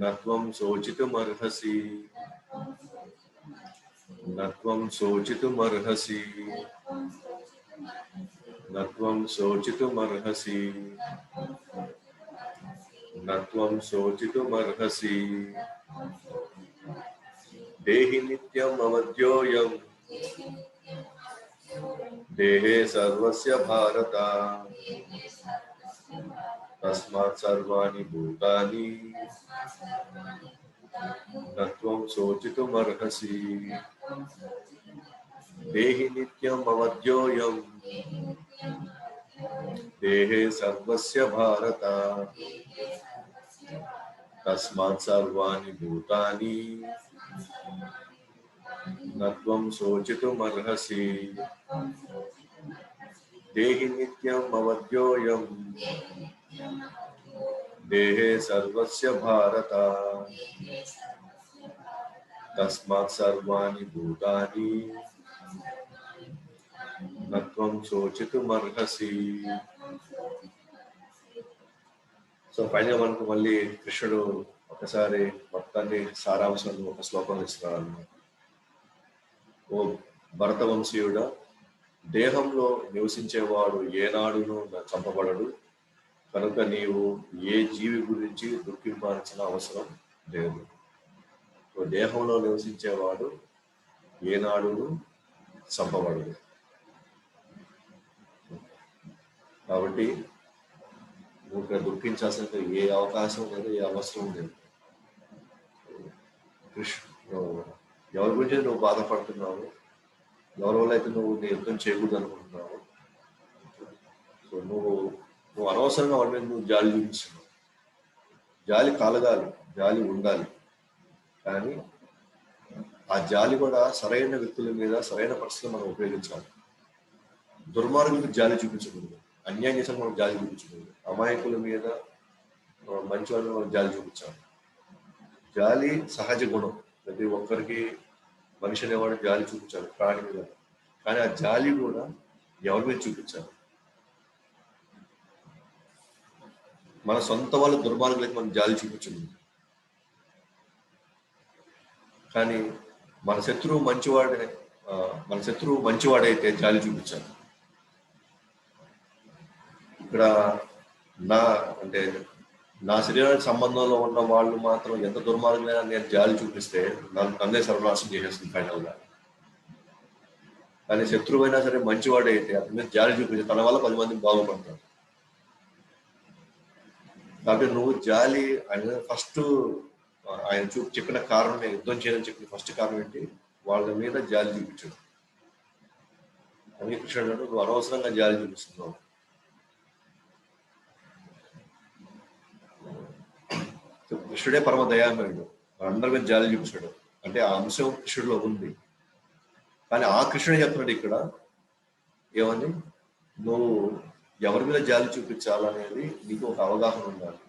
నత్వం శోచితుమర్హసి, నత్వం శోచితుమర్హసి, నత్వం శోచితుమర్హసి, నత్వం శోచితుమర్హసి. దేహి నిత్యం అవధ్యోయం, దేహే సర్వస్య భారత, తస్మాత్ సర్వాణి భూతాని నత్వం శోచితుమర్హసి. దేహి నిత్యం అవధ్యోయం, దేహే సర్వస్య భారత, తస్మాత్ సర్వాణి భూతాని నత్వం శోచితుమర్హసి. దేహి నిత్యం అవధ్యోయం, దేహే సర్వస్య భారత, తస్మాత్ సర్వాణి భూతాని నత్వం శోచితుమర్హసి. సో ఫైనల్ మనకు మళ్ళీ కృష్ణుడు ఒకసారి మొత్తాన్ని సారాంశం ఒక శ్లోకం ఇస్తున్నాడు అన్నమాట. ఓ భరతవంశీయుడా, దేహంలో నివసించేవాడు ఏనాడును చంపబడడు, కనుక నీవు ఏ జీవి గురించి దుఃఖించాల్సిన అవసరం లేదు. దేహంలో నివసించేవాడు ఏనాడును చంపబడదు. కాబట్టి నువ్వు ఇక్కడ దుఃఖించాల్సిన ఏ అవకాశం లేదు, ఏ అవసరం లేదు. ఎవరి గురించి నువ్వు బాధపడుతున్నావు, ఎవరి వల్ల అయితే నువ్వు నీ యుద్ధం చేయకూడదు అనుకుంటున్నావు, సో నువ్వు అనవసరంగా వాడి మీద నువ్వు జాలి చూపిస్తున్నావు. జాలి కలగాలి, జాలి ఉండాలి, కానీ ఆ జాలి కూడా సరైన వ్యక్తుల మీద సరైన పరిస్థితులు మనం ఉపయోగించాలి. దుర్మార్గులకు జాలి చూపించకూడదు, అన్యాయం చేసిన మనం జాలి చూపించకూడదు, అమాయకుల మీద మంచి వాళ్ళని మనం జాలి చూపించాలి. జాలి సహజ గుణం, ప్రతి ఒక్కరికి మనిషి అనేవాడు జాలి చూపించాలి ప్రాణి మీద. కానీ ఆ జాలి కూడా ఎవరి మీద చూపించాలి? మన సొంత వాళ్ళ దుర్మార్గులకి మనం జాలి చూపించదు, కానీ మన శత్రువు మంచివాడైతే జాలి చూపించాలి. ఇక్కడ నా శరీరానికి సంబంధంలో ఉన్న వాళ్ళు మాత్రం ఎంత దుర్మార్గమైనా నేను జాలి చూపిస్తే నన్నే సర్వనాశనం చేసేస్తుంది ఫైనల్ గా. కానీ శత్రువు అయినా సరే మంచివాడైతే అతని మీద జాలి చూపించి తన వల్ల 10 మంది బాగుపడతారు. కాబట్టి నువ్వు జాలి ఆయన ఫస్ట్ ఆయన చెప్పిన కారణం, యుద్ధం చేయాలని చెప్పిన ఫస్ట్ కారణం ఏంటి? వాళ్ళ మీద జాలి చూపించడం. అని కృష్ణుడు నువ్వు అనవసరంగా జాలి చూపిస్తున్నావు. కృష్ణుడే పరమ దయామయుడు, అందరి మీద జాలి చూపించాడు. అంటే ఆ అంశం కృష్ణుడిలో ఉంది. కానీ ఆ కృష్ణుడే చెప్తున్నాడు ఇక్కడ ఏమని, నువ్వు ఎవరి మీద జాలి చూపించాలనేది నీకు ఒక అవగాహన ఉండాలి.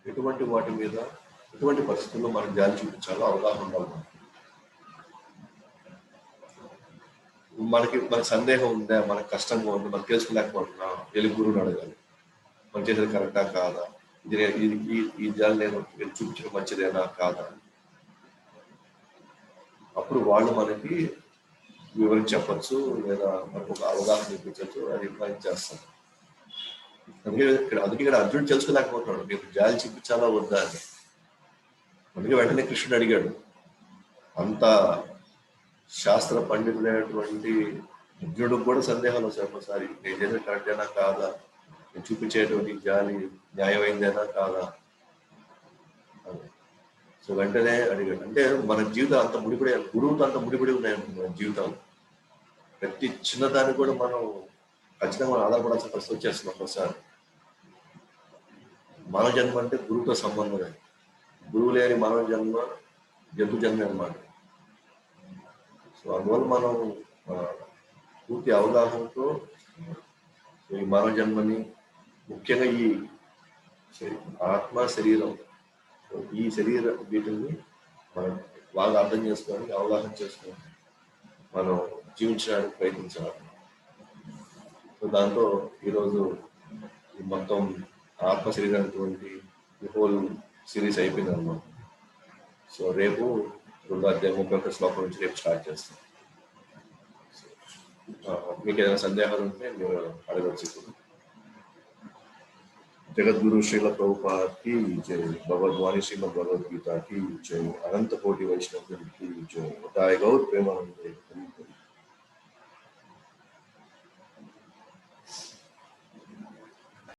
ఎటువంటి వాటి మీద, ఎటువంటి పరిస్థితుల్లో మనం జాలి చూపించాలో అవగాహన ఉండాలి. మనకి సందేహం ఉందా, మనకు కష్టంగా ఉంది, మనం తెలుసుకోలేకపోతున్నాం, వెళ్ళి గురువుని అడగాలి, మనం చేసేది కరెక్టా కాదా, ఈ జాలి నేను చూపించడం మంచిదేనా కాదా. అప్పుడు వాళ్ళు మనకి వివరించి చెప్పచ్చు, లేదా మనకు ఒక అవగాహన చూపించచ్చు, అది ఇన్వైట్ చేస్తాం. అందుకే ఇక్కడ అర్జునుడు తెలుసుకోలేకపోతున్నాడు, మీరు జాలి చూపించాలా వద్దా అని. అందుకే వెంటనే కృష్ణుడు అడిగాడు, అంత శాస్త్ర పండితుడైనటువంటి విజ్ఞుడు కూడా సందేహాలు వస్తాయి ఒకసారి. నేను చేసిన కరెక్టేనా కాదా, నేను చూపించేటువంటి జాలి న్యాయమైందేనా కాదా. సో వెంటనే అడిగాడు. అంటే మన జీవితం అంత ముడిపడి, గురువుతో అంత ముడిపడి ఉన్నాయి మన జీవితాలు. ప్రతి చిన్నదాన్ని కూడా మనం ఖచ్చితంగా మనం ఆధారపడాల్సిన పరిస్థితి వచ్చేస్తుంది ఒక్కోసారి. మానవ జన్మ అంటే గురువుతో సంబంధమే. గురువు లేని మానవ జన్మ జంతు జన్మ అన్నమాట. సో అందువల్ల మనం పూర్తి అవగాహనతో ఈ మానవ జన్మని, ముఖ్యంగా ఈ ఆత్మ శరీరం, ఈ శరీర వీటిని మనం బాగా అర్థం చేసుకొని, అవగాహన చేసుకొని మనం జీవించడానికి ప్రయత్నించాలి. సో దాంతో ఈరోజు మొత్తం ఆత్మ శరీరానికి హోల్ సిరీస్ అయిపోయింది అన్నమాట. సో రేపు 2వ అధ్యాయం 31వ శ్లోకం నుంచి రేపు స్టార్ట్ చేస్తాం. మీకు ఏదైనా సందేహాలు ఉంటే మీరు అడగచ్చు. జగద్గురు శ్రీల ప్రభుపాద की जय, भगवद्वाणी श्रीमद् भगवद्गीता की जय, अनंत कोटि वैष्णव की जय, गौर प्रेमानंद।